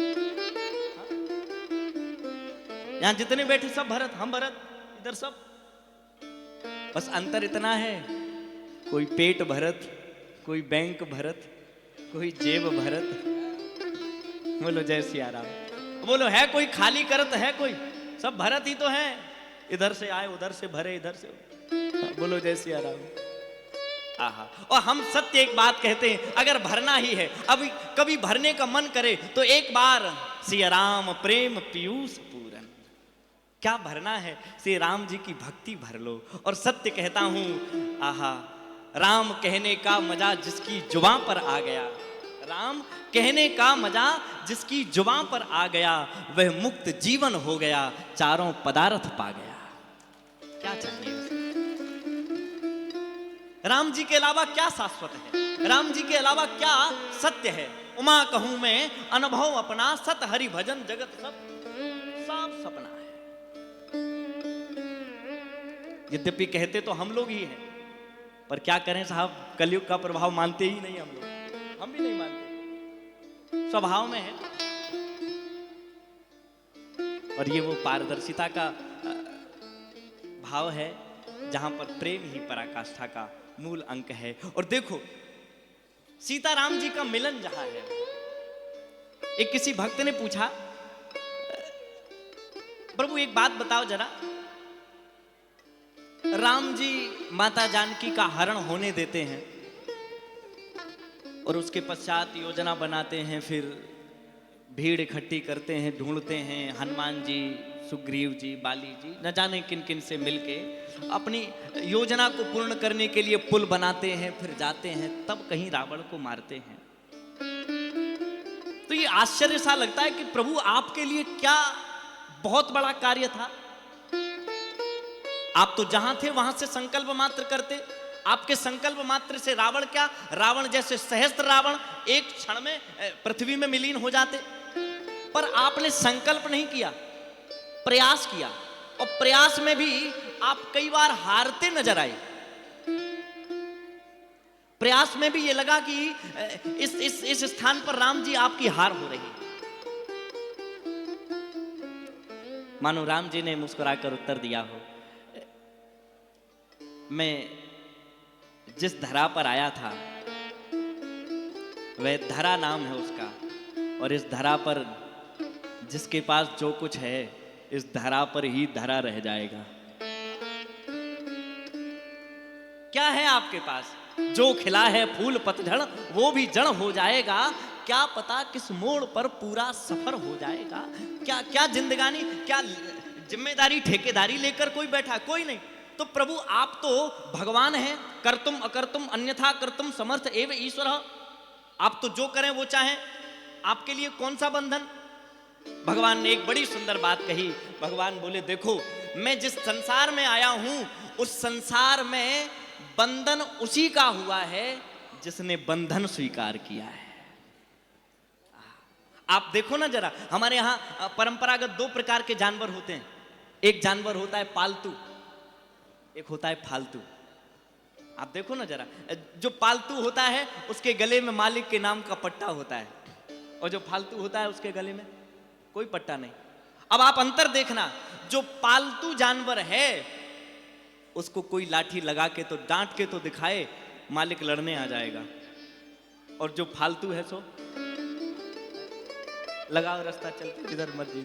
यहां जितने बैठे सब भरत, हम भरत, इधर सब। बस अंतर इतना है, कोई पेट भरत, कोई बैंक भरत, कोई जेब भरत। बोलो जय सिया राम। बोलो है कोई खाली करत है कोई, सब भरत ही तो है। इधर से आए उधर से भरे, इधर से। बोलो जय सिया राम। आहा। और हम सत्य एक बात कहते हैं, अगर भरना ही है, अभी कभी भरने का मन करे तो एक बार सिया राम प्रेम पीयूष पूरन, क्या भरना है, श्री राम जी की भक्ति भर लो। और सत्य कहता हूं, आहा, राम कहने का मजा जिसकी जुबां पर आ गया, राम कहने का मजा जिसकी जुबां पर आ गया, वह मुक्त जीवन हो गया, चारों पदार्थ पा गया। क्या चाहिए उसे? राम जी के अलावा क्या शाश्वत है, राम जी के अलावा क्या सत्य है। उमा कहूं मैं अनुभव अपना, सत हरि भजन जगत सब सपना है। यद्यपि कहते तो हम लोग ही हैं, पर क्या करें साहब, कलयुग का प्रभाव मानते ही नहीं हम लोग, हम भी नहीं मानते, स्वभाव में है। और ये वो पारदर्शिता का भाव है जहां पर प्रेम ही पराकाष्ठा का मूल अंक है। और देखो सीताराम जी का मिलन जहां है, एक किसी भक्त ने पूछा, प्रभु एक बात बताओ जरा, राम जी माता जानकी का हरण होने देते हैं और उसके पश्चात योजना बनाते हैं, फिर भीड़ इकट्ठी करते हैं, ढूंढते हैं, हनुमान जी, सुग्रीव जी, बाली जी, न जाने किन किन से मिलके अपनी योजना को पूर्ण करने के लिए पुल बनाते हैं, फिर जाते हैं, तब कहीं रावण को मारते हैं। तो ये आश्चर्य सा लगता है कि प्रभु आपके लिए क्या बहुत बड़ा कार्य था। आप तो जहां थे वहां से संकल्प मात्र करते, आपके संकल्प मात्र से रावण क्या, रावण जैसे सहस्त्र रावण एक क्षण में पृथ्वी में विलीन हो जाते। पर आपने संकल्प नहीं किया, प्रयास किया, और प्रयास में भी आप कई बार हारते नजर आए। प्रयास में भी ये लगा कि इस स्थान पर राम जी आपकी हार हो रही। मानो राम जी ने मुस्कुराकर उत्तर दिया हो, मैं जिस धरा पर आया था वह धरा नाम है उसका, और इस धरा पर जिसके पास जो कुछ है इस धरा पर ही धरा रह जाएगा। क्या है आपके पास? जो खिला है फूल पतझड़ वो भी जड़ हो जाएगा। क्या पता किस मोड़ पर पूरा सफर हो जाएगा। क्या क्या जिंदगानी, क्या जिम्मेदारी, ठेकेदारी लेकर कोई बैठा? कोई नहीं। तो प्रभु आप तो भगवान हैं, कर्तुम अकर्तुम अन्यथा कर्तुम समर्थ एव ईश्वर। आप तो जो करें वो चाहें, आपके लिए कौन सा बंधन। भगवान ने एक बड़ी सुंदर बात कही। भगवान बोले, देखो मैं जिस संसार में आया हूं उस संसार में बंधन उसी का हुआ है जिसने बंधन स्वीकार किया है। आप देखो ना जरा, हमारे यहां परंपरागत दो प्रकार के जानवर होते हैं। एक जानवर होता है पालतू, एक होता है फालतू। आप देखो ना जरा, जो पालतू होता है उसके गले में मालिक के नाम का पट्टा होता है, और जो फालतू होता है उसके गले में कोई पट्टा नहीं। अब आप अंतर देखना, जो पालतू जानवर है उसको कोई लाठी लगा के तो डांट के तो दिखाए, मालिक लड़ने आ जाएगा। और जो फालतू है सो लगाओ रास्ता, चलते जिधर मर्जी।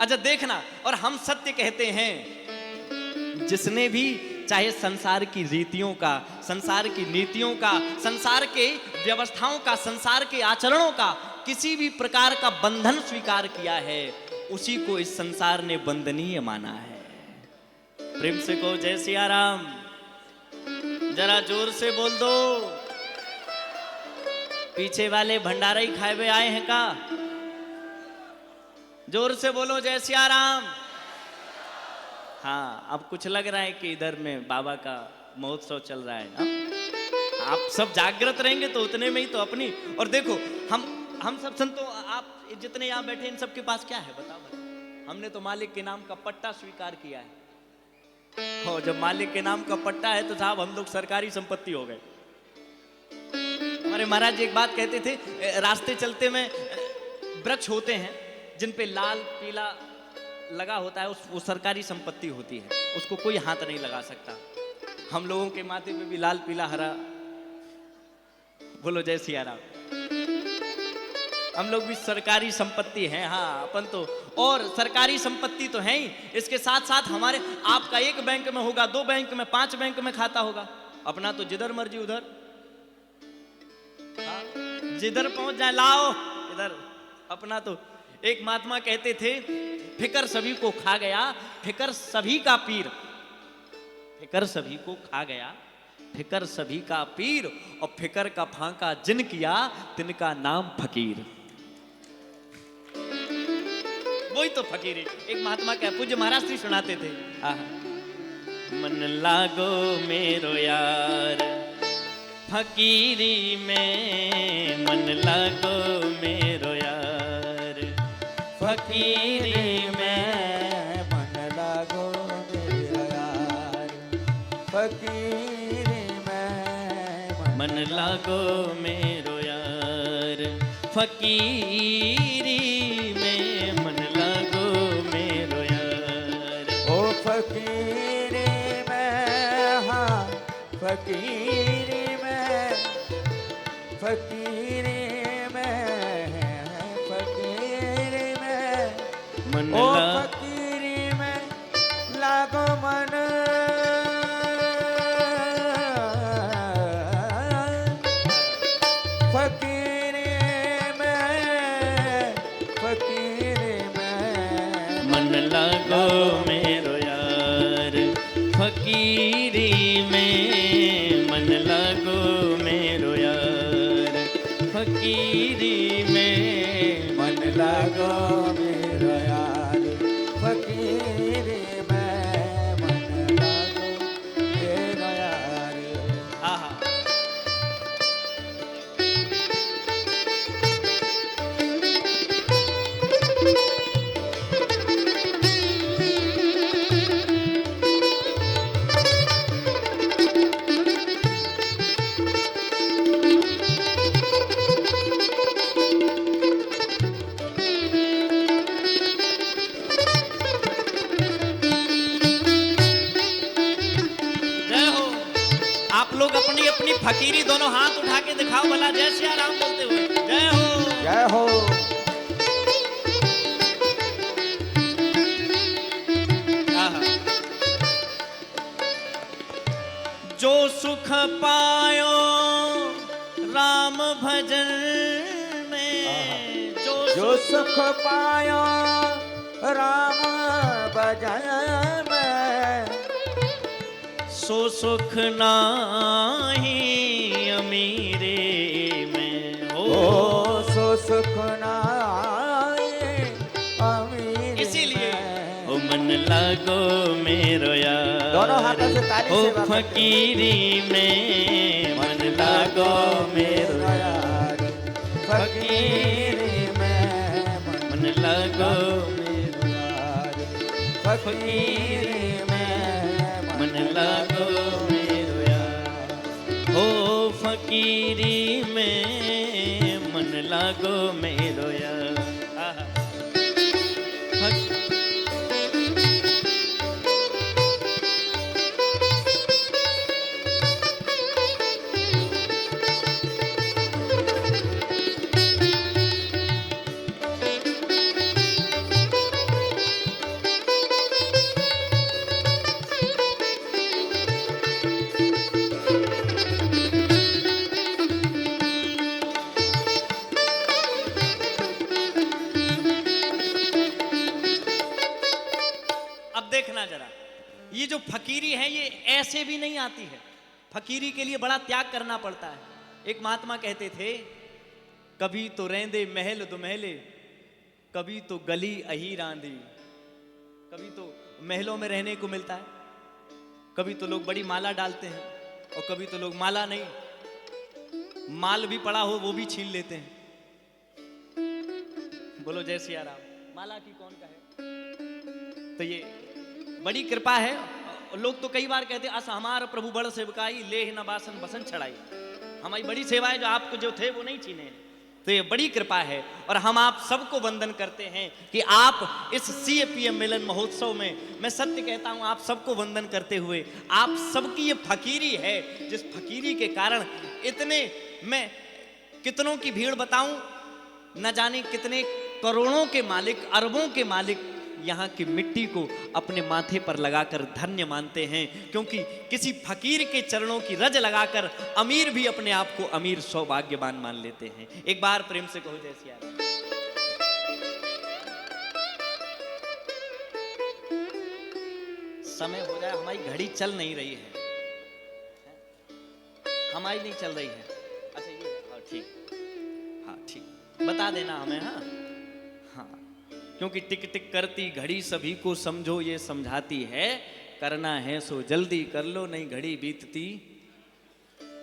अच्छा देखना, और हम सत्य कहते हैं, जिसने भी चाहे संसार की रीतियों का, संसार की नीतियों का, संसार के व्यवस्थाओं का, संसार के आचरणों का किसी भी प्रकार का बंधन स्वीकार किया है, उसी को इस संसार ने बंधनीय माना है। प्रेम से कहो जय सिया राम। जरा जोर से बोल दो। पीछे वाले भंडारा ही खाए हुए आए हैं का? जोर से बोलो जय सिया राम। हाँ, अब कुछ लग रहा है कि इधर में बाबा का महोत्सव चल रहा है। आप सब जागृत रहेंगे तो उतने में ही तो अपनी। और देखो हम सब संतों, आप जितने यहाँ बैठे इन सब के पास क्या है बताओ। हमने तो मालिक के नाम का पट्टा स्वीकार किया है। और जब मालिक के नाम का पट्टा है तो साहब हम लोग सरकारी संपत्ति हो गए। हमारे महाराज जी एक बात कहते थे, रास्ते चलते में वृक्ष होते हैं जिन पे लाल पीला लगा होता है, वो सरकारी संपत्ति होती है, उसको कोई हाथ नहीं लगा सकता। हम लोगों के माथे पे भी लाल पीला हरा, बोलो जय सिया राम। हम लोग भी सरकारी संपत्ति हैं। हाँ, अपन तो, और सरकारी संपत्ति तो है ही, इसके साथ साथ हमारे, आपका एक बैंक में होगा, 2 बैंक में, 5 बैंक में खाता होगा। अपना तो जिधर मर्जी उधर, जिधर पहुंच जाए लाओ इधर। अपना तो एक महात्मा कहते थे, फिकर सभी को खा गया, फिकर सभी का पीर। फिकर सभी को खा गया, फिकर सभी का पीर, और फिकर का फांका जिन किया तिनका नाम फकीर। वही तो फकीर है। एक महात्मा क्या पूज्य महाराज श्री सुनाते थे, मन लागो मेरो यार फकीरी में, मन लागो मेरो यार फकीरी में, मन लागो मेरो यार फकीरी में, मन लागो मेरो यार फकीरी में, मन लागो मेरो यार। ओ फकीरी में, हाँ फकीरी में, फकीरी में, फकीरी में, मन ओ फकीरी में लागो मन, फकीरी में मन लागो मेरो यार फकीरी में, मन लागो मेरो यार फकीरी में, मन लागो मेरो यार फकीरी में, मन लागो मेरो यार। आहा। जय हो। आप लोग अपनी अपनी फकीरी दोनों हाथ उठा के दिखाओ भला, जय सिया राम बोलते हुए। जय हो। जय हो। आहा। जो सुख पायो राम भजन में, जो सुख पायो राम भजन में, सो सुख नाही अमीरे में हो। ओ सो सुख नाए अमीर इसीलिए में। ओ मन लागो मेरो यार, दोनों हाथों से ताली ओ से बाबा। फकीरी में, मन लागो मेरो यार फकीरी में, मन लागो मेरो यार फकीरी में, मन लागो मेरो यार, हो फकीरी में मन लागो मेरो यार। आहा। फक- अब देखना जरा, ये जो फकीरी है ये ऐसे भी नहीं आती है। फकीरी के लिए बड़ा त्याग करना पड़ता है। एक महात्मा कहते थे, कभी तो रेंदे महल दुमहले, कभी तो गली अही रांदी। कभी तो महलों में रहने को मिलता है, कभी तो लोग बड़ी माला डालते हैं, और कभी तो लोग माला नहीं, माल भी पड़ा हो वो भी छीन लेते हैं। बोलो जय सिया राम। माला की कौन का है? तो ये बड़ी कृपा है। लोग तो कई बार कहते अस हमार प्रभु बड़ सेवकाई, लेह न बासन बसन चढ़ाई। हमारी बड़ी सेवा है, जो आपको जो थे वो नहीं छीने। तो ये बड़ी कृपा है, और हम आप सबको वंदन करते हैं कि आप इस CAPM मिलन महोत्सव में, मैं सत्य कहता हूं, आप सबको वंदन करते हुए, आप सबकी ये फकीरी है, जिस फकीरी के कारण इतने, मैं कितनों की भीड़ बताऊं, न जाने कितने करोड़ों के मालिक, अरबों के मालिक यहाँ की मिट्टी को अपने माथे पर लगाकर धन्य मानते हैं, क्योंकि किसी फकीर के चरणों की रज लगाकर अमीर भी अपने आप को अमीर सौभाग्यवान मान लेते हैं। एक बार प्रेम से कहो जय सिया राम। समय हो जाए, हमारी घड़ी चल नहीं रही है, हमारी नहीं चल रही है। अच्छा ये ठीक, हाँ ठीक, बता देना हमें। हाँ हाँ, क्योंकि टिक टिक करती घड़ी सभी को समझो ये समझाती है, करना है सो जल्दी कर लो नहीं घड़ी बीतती।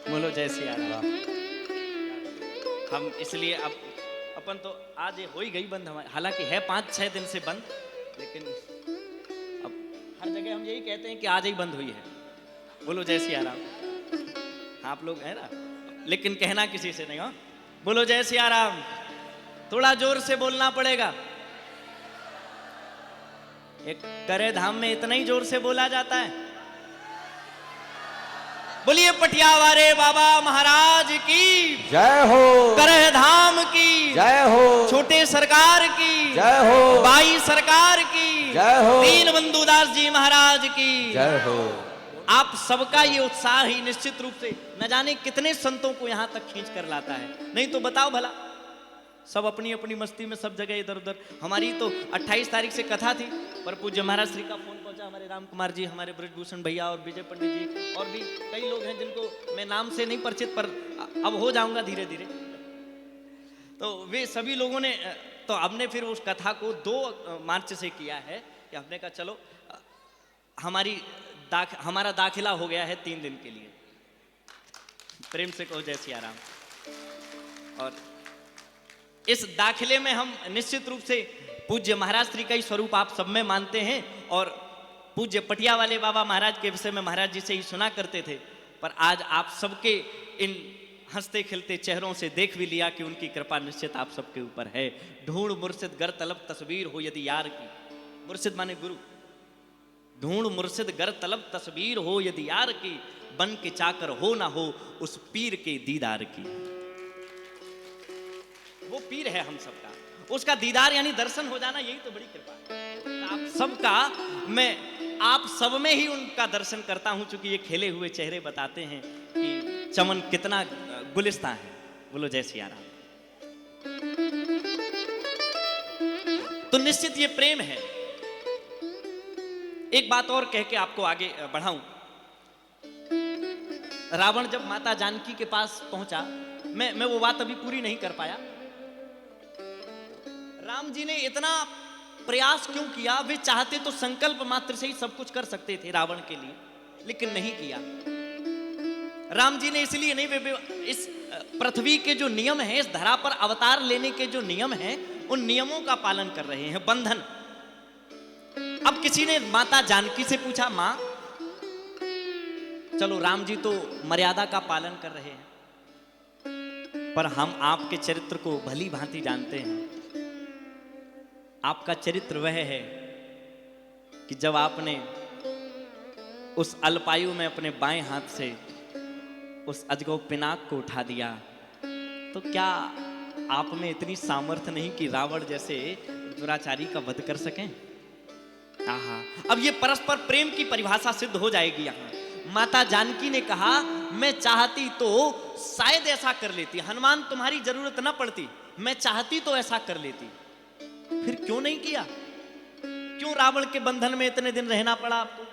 बोलो जय सिया राम। हम इसलिए अब अपन तो आज ये हो ही गई बंद हमारी, हालांकि है 5-6 दिन से बंद, लेकिन अब हर जगह हम यही कहते हैं कि आज ही बंद हुई है। बोलो जय सिया राम। आप लोग है ना, लेकिन कहना किसी से नहीं हो। बोलो जय सिया राम। थोड़ा जोर से बोलना पड़ेगा। एक करे धाम में इतना ही जोर से बोला जाता है। बोलिए पटियावारे बाबा महाराज की जय हो। करे धाम की जय हो। छोटे सरकार की जय हो। बाई सरकार की जय हो। दीन बंधुदास जी महाराज की जय हो। आप सबका ये उत्साह ही निश्चित रूप से न जाने कितने संतों को यहां तक खींच कर लाता है। नहीं तो बताओ भला, सब अपनी अपनी मस्ती में सब जगह इधर उधर। हमारी तो 28 तारीख से कथा थी, पर पूज्य महाराज श्री का फोन पहुंचा, हमारे राम कुमार जी, हमारे ब्रजभूषण भैया और विजय पंडित जी और भी कई लोग हैं जिनको मैं नाम से नहीं परिचित, पर अब हो जाऊंगा धीरे धीरे। तो वे सभी लोगों ने, तो हमने फिर उस कथा को 2 मार्च से किया है कि हमने कहा चलो हमारा दाखिला हो गया है 3 दिन के लिए। प्रेम से कहो जय सिया राम। और इस दाखिले में हम निश्चित रूप से पूज्य महाराज श्री का ही स्वरूप आप सब में मानते हैं, और पूज्य पटिया वाले बाबा महाराज के विषय में महाराज जी से ही सुना करते थे, पर आज आप सबके इन हंसते खिलते चेहरों से देख भी लिया कि उनकी कृपा निश्चित आप सबके ऊपर है। ढूंढ मुर्शिद गर तलब तस्वीर हो यदि यार की, मुर्शिद माने गुरु, ढूंढ मुर्शिद गर तलब तस्वीर हो यदि यार की, बन के चाकर हो ना हो उस पीर के दीदार की। वो पीर है हम सबका, उसका दीदार यानी दर्शन हो जाना, यही तो बड़ी कृपा है आप सबका। मैं आप सब में ही उनका दर्शन करता हूं, चूंकि ये खेले हुए चेहरे बताते हैं कि चमन कितना गुलिस्ता है। बोलो जय सिया राम। तो निश्चित ये प्रेम है। एक बात और कह के आपको आगे बढ़ाऊं। रावण जब माता जानकी के पास पहुंचा, मैं वो बात अभी पूरी नहीं कर पाया। राम जी ने इतना प्रयास क्यों किया? वे चाहते तो संकल्प मात्र से ही सब कुछ कर सकते थे रावण के लिए, लेकिन नहीं किया। राम जी ने इसलिए नहीं, वे इस पृथ्वी के जो नियम हैं, इस धरा पर अवतार लेने के जो नियम हैं, उन नियमों का पालन कर रहे हैं, बंधन। अब किसी ने माता जानकी से पूछा, मां चलो राम जी तो मर्यादा का पालन कर रहे हैं, पर हम आपके चरित्र को भली भांति जानते हैं। आपका चरित्र वह है कि जब आपने उस अल्पायु में अपने बाएं हाथ से उस अजगौ पिनाक को उठा दिया, तो क्या आप में इतनी सामर्थ्य नहीं कि रावण जैसे दुराचारी का वध कर सकें? आहा, अब ये परस्पर प्रेम की परिभाषा सिद्ध हो जाएगी यहां। माता जानकी ने कहा, मैं चाहती तो शायद ऐसा कर लेती, हनुमान तुम्हारी जरूरत ना पड़ती, मैं चाहती तो ऐसा कर लेती। फिर क्यों नहीं किया? क्यों रावण के बंधन में इतने दिन रहना पड़ा आपको?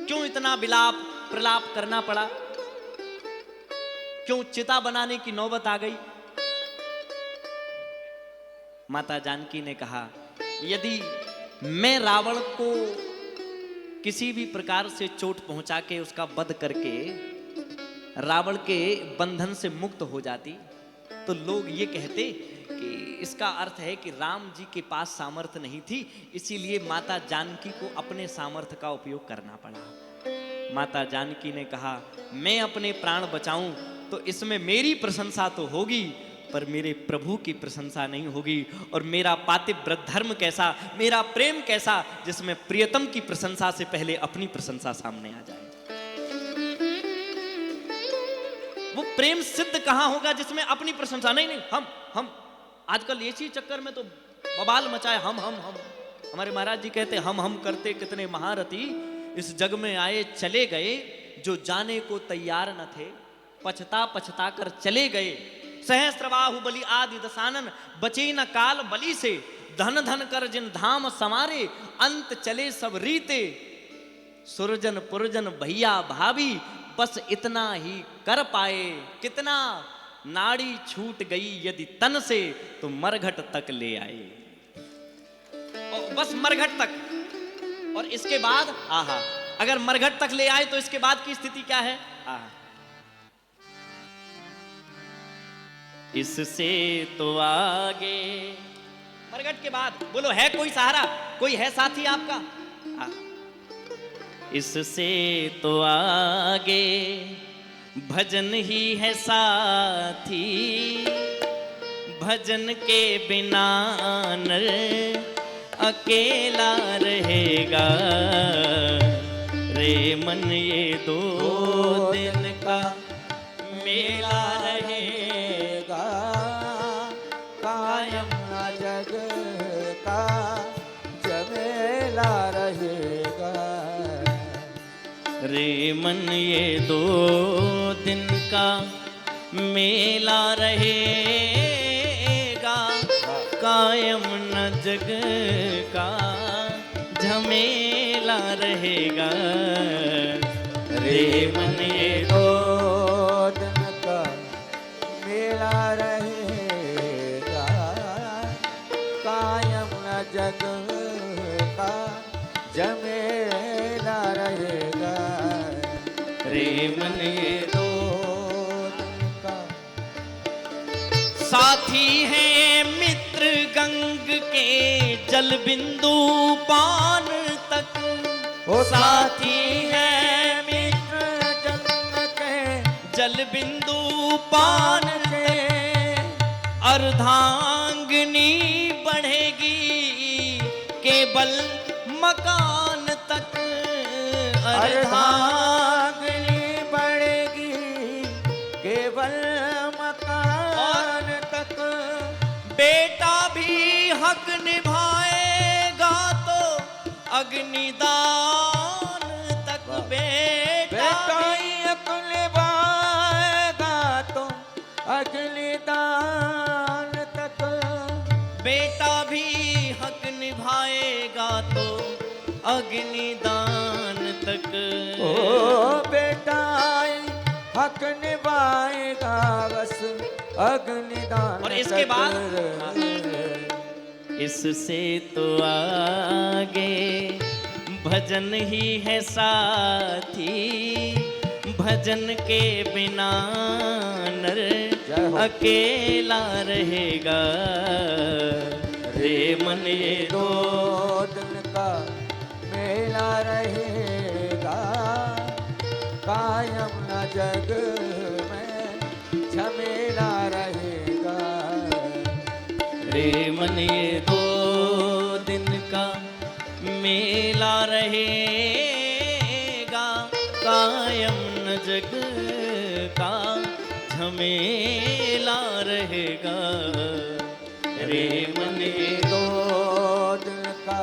क्यों इतना विलाप प्रलाप करना पड़ा? क्यों चिता बनाने की नौबत आ गई? माता जानकी ने कहा, यदि मैं रावण को किसी भी प्रकार से चोट पहुंचा के उसका वध करके रावण के बंधन से मुक्त हो जाती, तो लोग ये कहते कि इसका अर्थ है कि राम जी के पास सामर्थ्य नहीं थी, इसीलिए माता जानकी को अपने सामर्थ्य का उपयोग करना पड़ा। माता जानकी ने कहा, मैं अपने प्राण बचाऊं तो इसमें मेरी प्रशंसा तो होगी, पर मेरे प्रभु की प्रशंसा नहीं होगी। और मेरा पातिव्रत धर्म कैसा, मेरा प्रेम कैसा, जिसमें प्रियतम की प्रशंसा से पहले अपनी प्रशंसा सामने आ जाए। वो प्रेम सिद्ध कहां होगा जिसमें अपनी प्रशंसा नहीं। हम आजकल इसी चक्कर में तो बवाल मचाए, हम हमारे महाराज जी कहते हम करते कितने महारथी इस जग में आए चले गए, जो जाने को तैयार न थे पछता कर चले गए। सहस्त्रबाहु बलि आदि दशानन, बचे न काल बलि से, धन धन कर जिन धाम समारे, अंत चले सब रीते। सुरजन पुरजन भैया भाभी, बस इतना ही कर पाए। कितना? नाड़ी छूट गई यदि तन से, तो मरघट तक ले आए। और बस मरघट तक। और इसके बाद आहा, अगर मरघट तक ले आए तो इसके बाद की स्थिति क्या है? आहा, इससे तो आगे, मरघट के बाद बोलो, है कोई सहारा? कोई है साथी आपका? इससे तो आगे भजन ही है साथी, भजन के बिना नर अकेला रहेगा। रे मन ये 2 दिन का मेला रहेगा, कायम जग का जमेला रहेगा। रे मन ये 2 दिन का मेला रहेगा। कायम न जग का झमेला रहेगा। रे मन ये दो दिन का मेला रहेगा, कायम न जग का जमेला रहेगा। रे मन ये दो दिन का साथी है मित्र गंग के जल बिंदु पान तक। ओ साथी है मित्र जन्म के जल बिंदु पान के अर्धांगिनी बढ़ेगी केवल मकान तक। अर्धांगिनी बढ़ेगी केवल मकान तक। बेटा भी हक निभाएगा तो अग्निदान तक। बेटा बेटा भी ही अकेले बाएगा तो अगली दान तक। बेटा भी हक निभाएगा तो अग्निदान तक। ओ बेटा ही हक निभाएगा बस अग्निदान। और इसके बाद तक। इससे तो आगे भजन ही है साथी। भजन के बिना नर जय हो। अकेला रहेगा। रे मन ये दो दिन का मेला रहेगा, कायम न जग में झमेला रहेगा। रे मन ये दो दिन का मेला रहेगा, कायम न जग का झमेला रहेगा। रे मन ये दो दिन का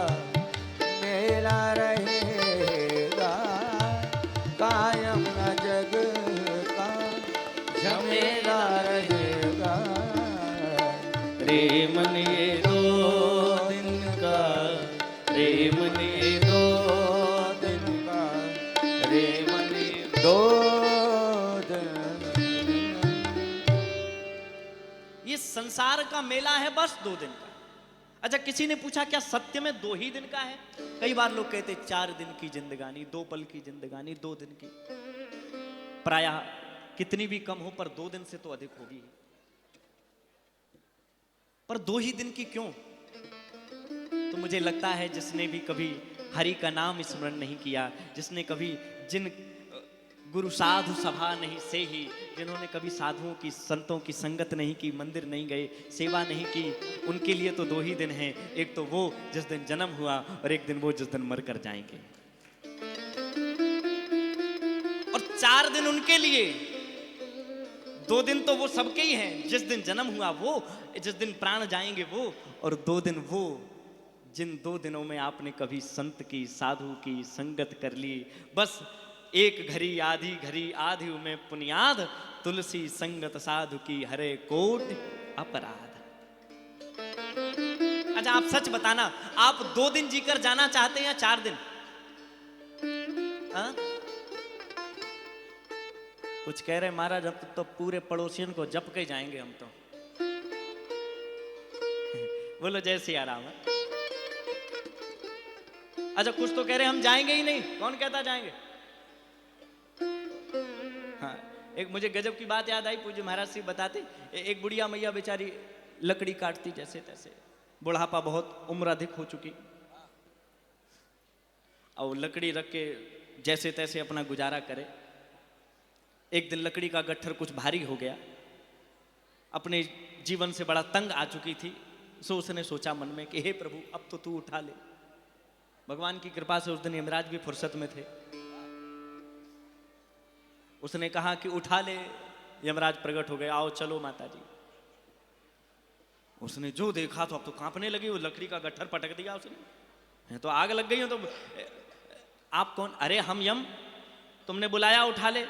मेला रहेगा, कायम न जग का झमेला रहेगा। रे मन ये दो दिन का, रे मन ये दो दिन का रे मन ये दो दिन। ये संसार का मेला है बस 2 दिन का। अच्छा, किसी ने पूछा क्या सत्य में 2 ही दिन का है? कई बार लोग कहते 4 दिन की जिंदगानी, 2 पल की जिंदगानी, 2 दिन की। प्रायः कितनी भी कम हो पर 2 दिन से तो अधिक होगी। पर 2 ही दिन की क्यों? तो मुझे लगता है जिसने भी कभी हरि का नाम स्मरण नहीं किया, जिसने कभी जिन गुरु साधु सभा नहीं से ही, जिन्होंने कभी साधुओं की संतों की संगत नहीं की, मंदिर नहीं गए, सेवा नहीं की, उनके लिए तो 2 ही दिन हैं। एक तो वो जिस दिन जन्म हुआ और एक दिन वो जिस दिन मर कर जाएंगे। और 4 दिन उनके लिए, 2 दिन तो वो सबके ही हैं। जिस दिन जन्म हुआ वो, जिस दिन प्राण जाएंगे वो, और 2 दिन वो जिन 2 दिनों में आपने कभी संत की साधु की संगत कर ली। बस एक घड़ी आधी में पुनियाद, तुलसी संगत साधु की हरे कोट अपराध। अच्छा, आप सच बताना, आप 2 दिन जीकर जाना चाहते हैं या 4 दिन? हाँ? कुछ कह रहे महाराज, अब तो पूरे पड़ोसियों को जप के जाएंगे हम तो। बोलो जय सिया राम। अच्छा, कुछ तो कह रहे हम जाएंगे ही नहीं। कौन कहता जाएंगे? हाँ, एक मुझे गजब की बात याद आई। पूज्य महाराज सिंह बताते, एक बुढ़िया मैया बेचारी लकड़ी काटती जैसे तैसे, बुढ़ापा बहुत, उम्र अधिक हो चुकी, और लकड़ी रख के जैसे तैसे अपना गुजारा करे। एक दिन लकड़ी का गट्ठर कुछ भारी हो गया, अपने जीवन से बड़ा तंग आ चुकी थी। सो उसने सोचा मन में कि हे प्रभु, अब तो तू उठा ले। भगवान की कृपा से उस दिन यमराज भी फुर्सत में थे। उसने कहा कि उठा ले। यमराज प्रकट हो गए, आओ चलो माता जी। उसने जो देखा तो अब तो कांपने लगी। वो लकड़ी का गट्ठर पटक दिया उसने, तो आग लग गई। तो आप कौन? अरे हम यम, तुमने बुलाया, उठा ले।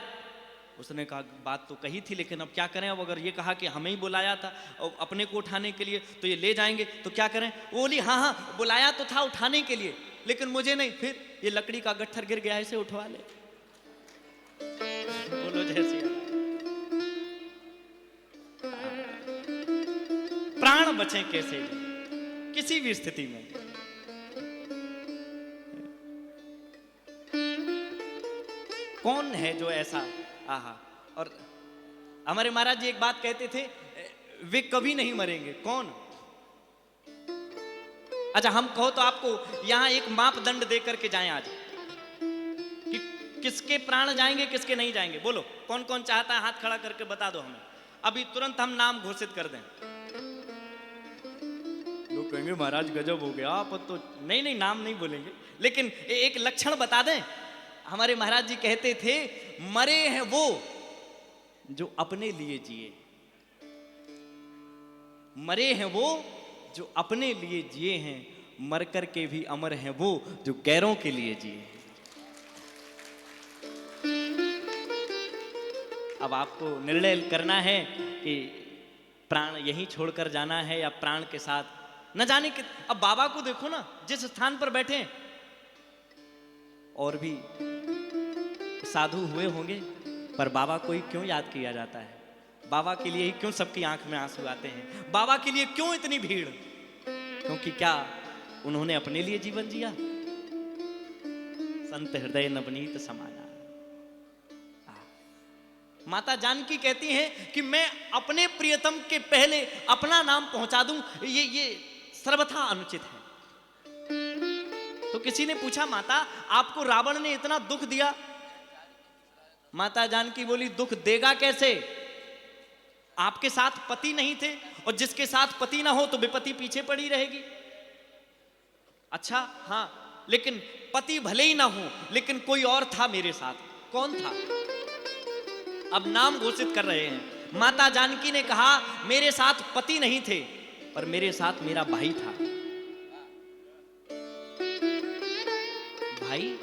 उसने कहा बात तो कही थी, लेकिन अब क्या करें, अब अगर ये कहा कि हमें ही बुलाया था और अपने को उठाने के लिए तो ये ले जाएंगे, तो क्या करें। वो बोली हाँ हाँ बुलाया तो था उठाने के लिए, लेकिन मुझे नहीं, फिर ये लकड़ी का गट्ठर गिर गया, इसे उठवा ले। बोलो जय सिया राम। प्राण बचे कैसे किसी भी स्थिति में। कौन है जो ऐसा, आहा। और हमारे महाराज जी एक बात कहते थे, वे कभी नहीं मरेंगे। कौन? अच्छा हम कहो तो आपको यहां एक मापदंड देकर के जाएं आज कि किसके प्राण जाएंगे किसके नहीं जाएंगे। बोलो कौन कौन चाहता है, हाथ खड़ा करके बता दो हमें, अभी तुरंत हम नाम घोषित कर दें। लोग कहेंगे महाराज गजब हो गया आप तो। नहीं नहीं नाम नहीं बोलेंगे, लेकिन एक लक्षण बता दें। हमारे महाराज जी कहते थे मरे हैं वो जो अपने लिए जिए, मरे हैं वो जो अपने लिए जिए हैं, मर कर के भी अमर हैं वो जो गैरों के लिए जिए। अब आपको निर्णय करना है कि प्राण यहीं छोड़कर जाना है या प्राण के साथ न जाने कि। अब बाबा को देखो ना, जिस स्थान पर बैठे हैं, और भी साधु हुए होंगे, पर बाबा को ही क्यों याद किया जाता है? बाबा के लिए ही क्यों सबकी आंख में आंसू आते हैं? बाबा के लिए क्यों इतनी भीड़? क्योंकि क्या उन्होंने अपने लिए जीवन जिया? संत हृदय नवनीत समाना। माता जानकी कहती हैं कि मैं अपने प्रियतम के पहले अपना नाम पहुंचा दूं, ये सर्वथा अनुचित है। तो किसी ने पूछा माता आपको रावण ने इतना दुख दिया? माता जानकी बोली दुख देगा कैसे? आपके साथ पति नहीं थे, और जिसके साथ पति ना हो तो विपत्ति पीछे पड़ी रहेगी। अच्छा हाँ, लेकिन पति भले ही ना हो, लेकिन कोई और था मेरे साथ। कौन था? अब नाम घोषित कर रहे हैं। माता जानकी ने कहा मेरे साथ पति नहीं थे, पर मेरे साथ मेरा भाई था। भाई?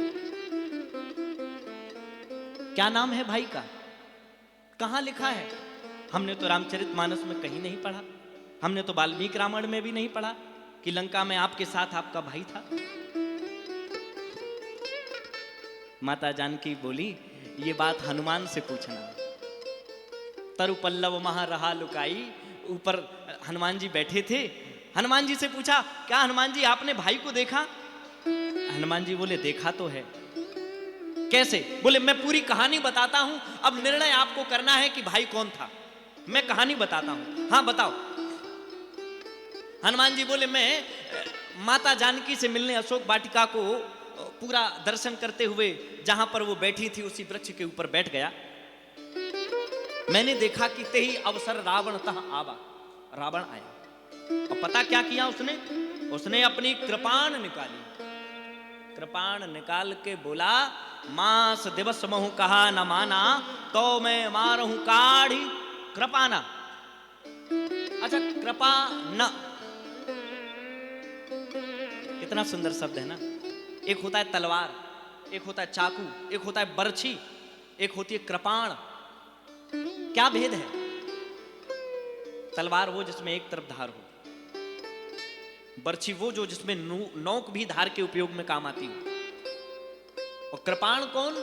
क्या नाम है भाई का? कहां लिखा है? हमने तो रामचरितमानस में कहीं नहीं पढ़ा, हमने तो वाल्मीकि रामायण में भी नहीं पढ़ा कि लंका में आपके साथ आपका भाई था। माता जानकी बोली ये बात हनुमान से पूछना। तरु पल्लव महा रहा लुकाई, ऊपर हनुमान जी बैठे थे। हनुमान जी से पूछा क्या हनुमान जी आपने भाई को देखा? हनुमान जी बोले देखा तो है। कैसे? बोले मैं पूरी कहानी बताता हूं, अब निर्णय आपको करना है कि भाई कौन था। मैं कहानी बताता हूं, हाँ बताओ। हनुमान जी बोले मैं माता जानकी से मिलने अशोक वाटिका को पूरा दर्शन करते हुए जहां पर वो बैठी थी उसी वृक्ष के ऊपर बैठ गया। मैंने देखा कि तेही अवसर रावण तह आवा, रावण आया। और पता क्या किया उसने? उसने अपनी कृपाण निकाली। कृपाण निकाल के बोला मास दिवस महु कहा न माना, तो मैं मारहूं काढ़ी कृपाना। अच्छा कृपा न, कितना सुंदर शब्द है ना। एक होता है तलवार, एक होता है चाकू, एक होता है बर्छी, एक होती है कृपाण। क्या भेद है? तलवार वो जिसमें एक तरफ धार हो, बर्छी वो जो जिसमें नोक भी धार के उपयोग में काम आती हो, और कृपाण कौन?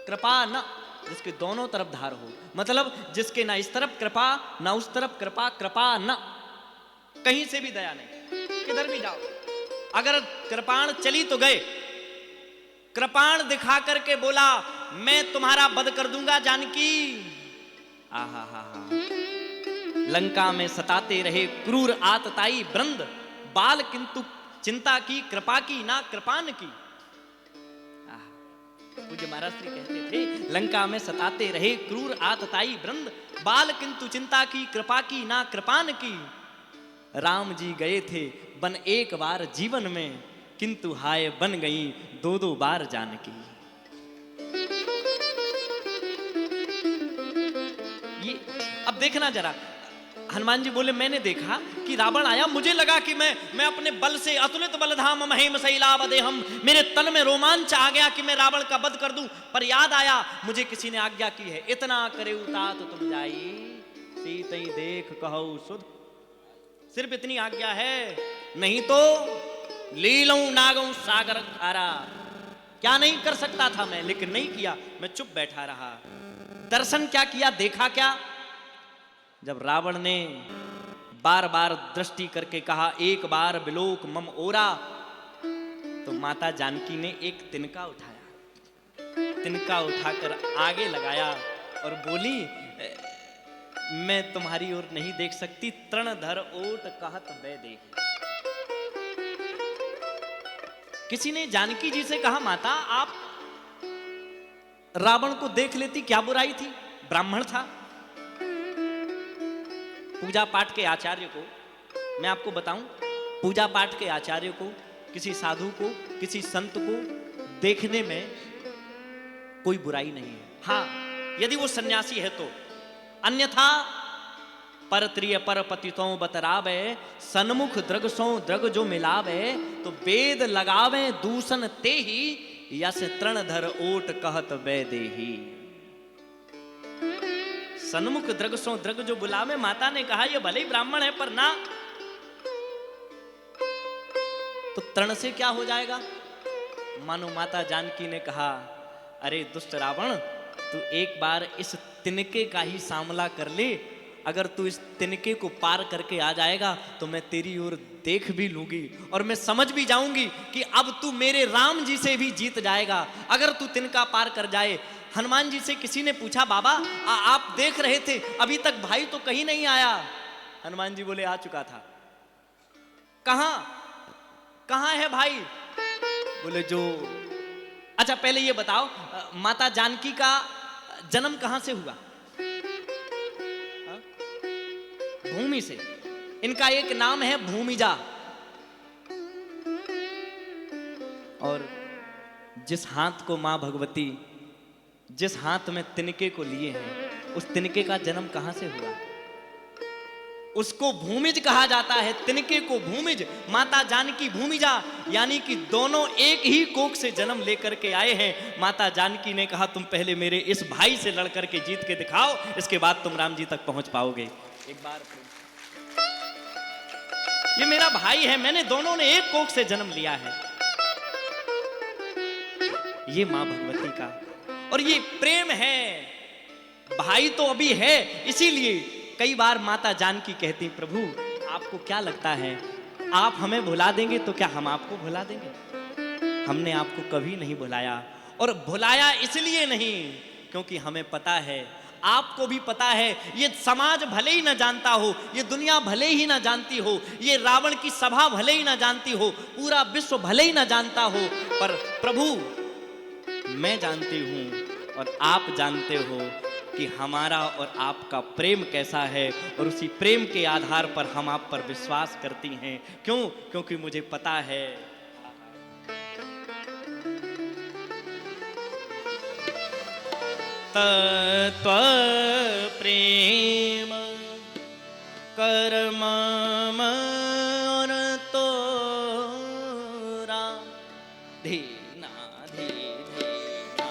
कृपा न, जिसके दोनों तरफ धार हो, मतलब जिसके ना इस तरफ कृपा ना उस तरफ कृपा, कृपा न, कहीं से भी दया नहीं, किधर भी जाओ। अगर कृपाण चली तो गए। कृपाण दिखा करके बोला मैं तुम्हारा वध कर दूंगा जानकी। आहा हा हा, लंका में सताते रहे क्रूर आतताई वृंद, बाल किंतु चिंता की कृपा की ना कृपान की। पूज्य महाराज श्री कहते थे लंका में सताते रहे क्रूर आतताई वृंद, बाल किंतु चिंता की कृपा की ना कृपान की। राम जी गए थे बन एक बार जीवन में, किंतु हाय बन गई दो दो बार जानकी। ये अब देखना जरा, हनुमान जी बोले मैंने देखा कि रावण आया, मुझे लगा कि मैं अपने बल से अतुलित बलधाम महेम शैलावदेहम, मेरे तन में रोमांच आ गया कि मैं रावण का वध कर दूं, पर याद आया मुझे किसी ने आज्ञा की है, इतना करे उता तो तुम जाई सीतई देख कहऊ सुध। सिर्फ इतनी आज्ञा है, नहीं तो लीलऊ नागऊ सागर खारा। क्या नहीं कर सकता था मैं, लेकिन नहीं किया, मैं चुप बैठा रहा। दर्शन क्या किया, देखा क्या? जब रावण ने बार बार दृष्टि करके कहा एक बार बिलोक मम ओरा, तो माता जानकी ने एक तिनका उठाया, तिनका उठाकर आगे लगाया और बोली मैं तुम्हारी ओर नहीं देख सकती, तृणधर ओट कहत बै देख। किसी ने जानकी जी से कहा माता आप रावण को देख लेती, क्या बुराई थी, ब्राह्मण था। पूजा पाठ के आचार्य को मैं आपको बताऊं, पूजा पाठ के आचार्य को, किसी साधु को, किसी संत को देखने में कोई बुराई नहीं है, हाँ यदि वो सन्यासी है तो। अन्यथा परत्रिय पर पतितों बतरावे, सन्मुख द्रग सो द्रग जो मिलावे, तो वेद लगावे दूषण ते ही, यस तृणधर ओट कहत बै देही। सन्मुख द्रग सो द्रग जो बुलावे, माता ने कहा ये भले ही ब्राह्मण है पर ना, तो तृण से क्या हो जाएगा? मानो माता जानकी ने कहा अरे दुष्ट रावण, तू एक बार इस तिनके का ही सामला कर ले, अगर तू इस तिनके को पार करके आ जाएगा तो मैं तेरी ओर देख भी लूंगी और मैं समझ भी जाऊंगी कि अब तू मेरे राम जी से भी जीत जाएगा, अगर तू तिनका पार कर जाए। हनुमान जी से किसी ने पूछा बाबा आप देख रहे थे, अभी तक भाई तो कहीं नहीं आया। हनुमान जी बोले आ चुका था। कहां कहां है भाई? बोले जो, अच्छा पहले ये बताओ माता जानकी का जन्म कहां से हुआ? भूमि से। इनका एक नाम है भूमिजा। और जिस हाथ को मां भगवती जिस हाथ में तिनके को लिए हैं, उस तिनके का जन्म कहां से हुआ? उसको भूमिज कहा जाता है, तिनके को भूमिज। माता जानकी भूमिजा, यानी कि दोनों एक ही कोख से जन्म लेकर के आए हैं। माता जानकी ने कहा तुम पहले मेरे इस भाई से लड़ करके जीत के दिखाओ, इसके बाद तुम राम जी तक पहुंच पाओगे। एक बार ये मेरा भाई है, मैंने दोनों ने एक कोख से जन्म लिया है। ये मां भगवती का और ये प्रेम है। भाई तो अभी है, इसीलिए कई बार माता जानकी कहती प्रभु आपको क्या लगता है आप हमें भुला देंगे तो क्या हम आपको भुला देंगे? हमने आपको कभी नहीं भुलाया, और भुलाया इसलिए नहीं क्योंकि हमें पता है, आपको भी पता है, ये समाज भले ही ना जानता हो, ये दुनिया भले ही ना जानती हो, ये रावण की सभा भले ही ना जानती हो, पूरा विश्व भले ही ना जानता हो, पर प्रभु मैं जानती हूं और आप जानते हो कि हमारा और आपका प्रेम कैसा है, और उसी प्रेम के आधार पर हम आप पर विश्वास करती हैं। क्यों? क्योंकि मुझे पता है तत्व प्रेम कर्म और तोरा धीना धीना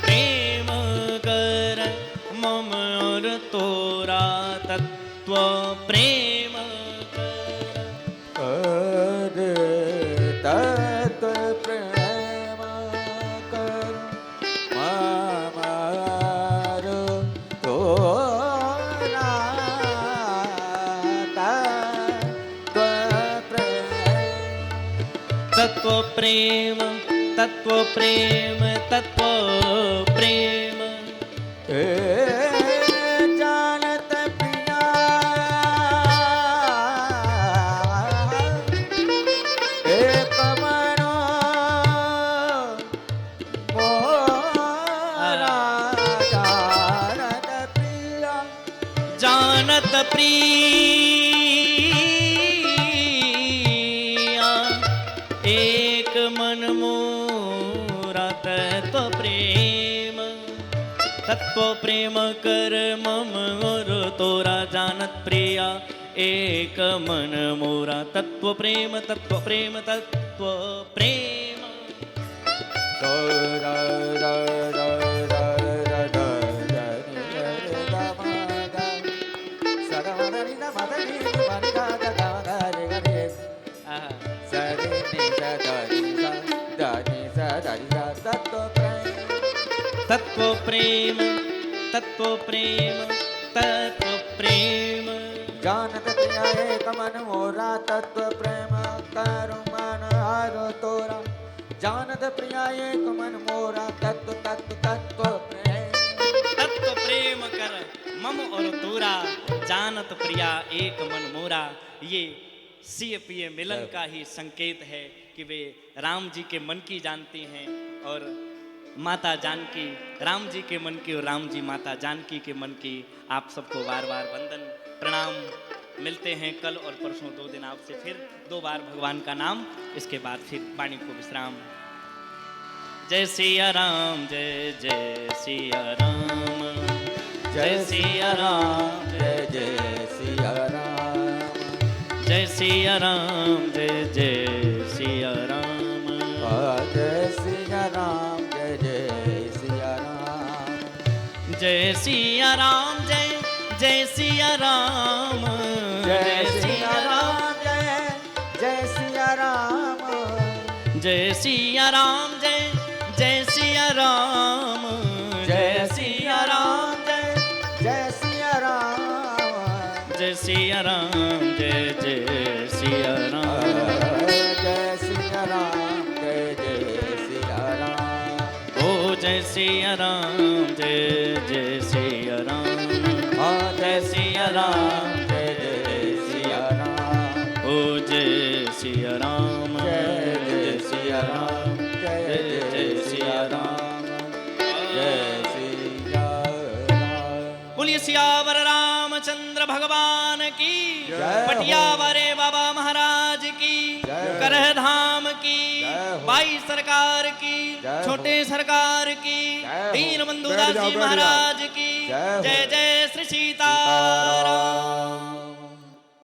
प्रेम कर मम और तोरा तत्व प्रेम कर तत्व प्रेम कर मम तोरा तत्व प्रेम तत्व प्रेम तत्व प्रेम जानत पिया एक मनो मोरा जानत प्रिया जानत प्रिया एक मन मोरा तत्व प्रेम तत्व तत्व प्रेम कर मम और तोरा जानत प्रिया एक मन मोरा तत्व प्रेम तत्व प्रेम तत्व प्रेम द द द द द द द द म ग स ग म द नि द म द नि द म नि ग द ग ग रे ग रे आहा। स रे नि स द नि स द नि स द नि स तत्व प्रेम तत्व प्रेम तत्व प्रेम तत्व प्रेम जानत प्रिया एक मन मोरा तत्व प्रेम करुण मन हारो तोरा जानत प्रिया एक मन मोरा तत्व तत्व तत्व प्रेम तत्व प्रेम कर मम और तोरा जानत प्रिया एक मन मोरा। ये सिय पिय मिलन का ही संकेत है कि वे राम जी के मन की जानती हैं और माता जानकी राम जी के मन की और राम जी माता जानकी के मन की। आप सबको बार बार वंदन प्रणाम। मिलते हैं कल और परसों 2 दिन आपसे फिर 2 बार भगवान का नाम, इसके बाद फिर वाणी को विश्राम। जय सिया राम जय जय सिया राम जय सिया राम जय जय सिया राम जय सिया राम जय जय सिया राम जय सिया राम जय जय सिया राम जय सिया राम जय जय सिया राम जय सिया राम जय जय सिया राम जय सिया राम जय जय सिया राम जय सिया राम जय जय सिया राम जय सिया राम जय जय सिया राम जय सिया राम जय जय सिया राम ओ जय सिया राम जय जय सिया राम जय सिया राम जय जय सिया राम ओ जय सिया राम जय जय सिया राम जय जय सिया राम जय सिया राम बोलिए सियावर रामचंद्र भगवान की जय हो। पटियावारे बाबा महाराज की जय हो। करह धाम की जय हो। बाई सरकार की जय हो। छोटे सरकार की जय हो। दीन बंधु बैठ दास जाओ, जी बैठ जाओ। महाराज की जय हो। जय जय श्री सीता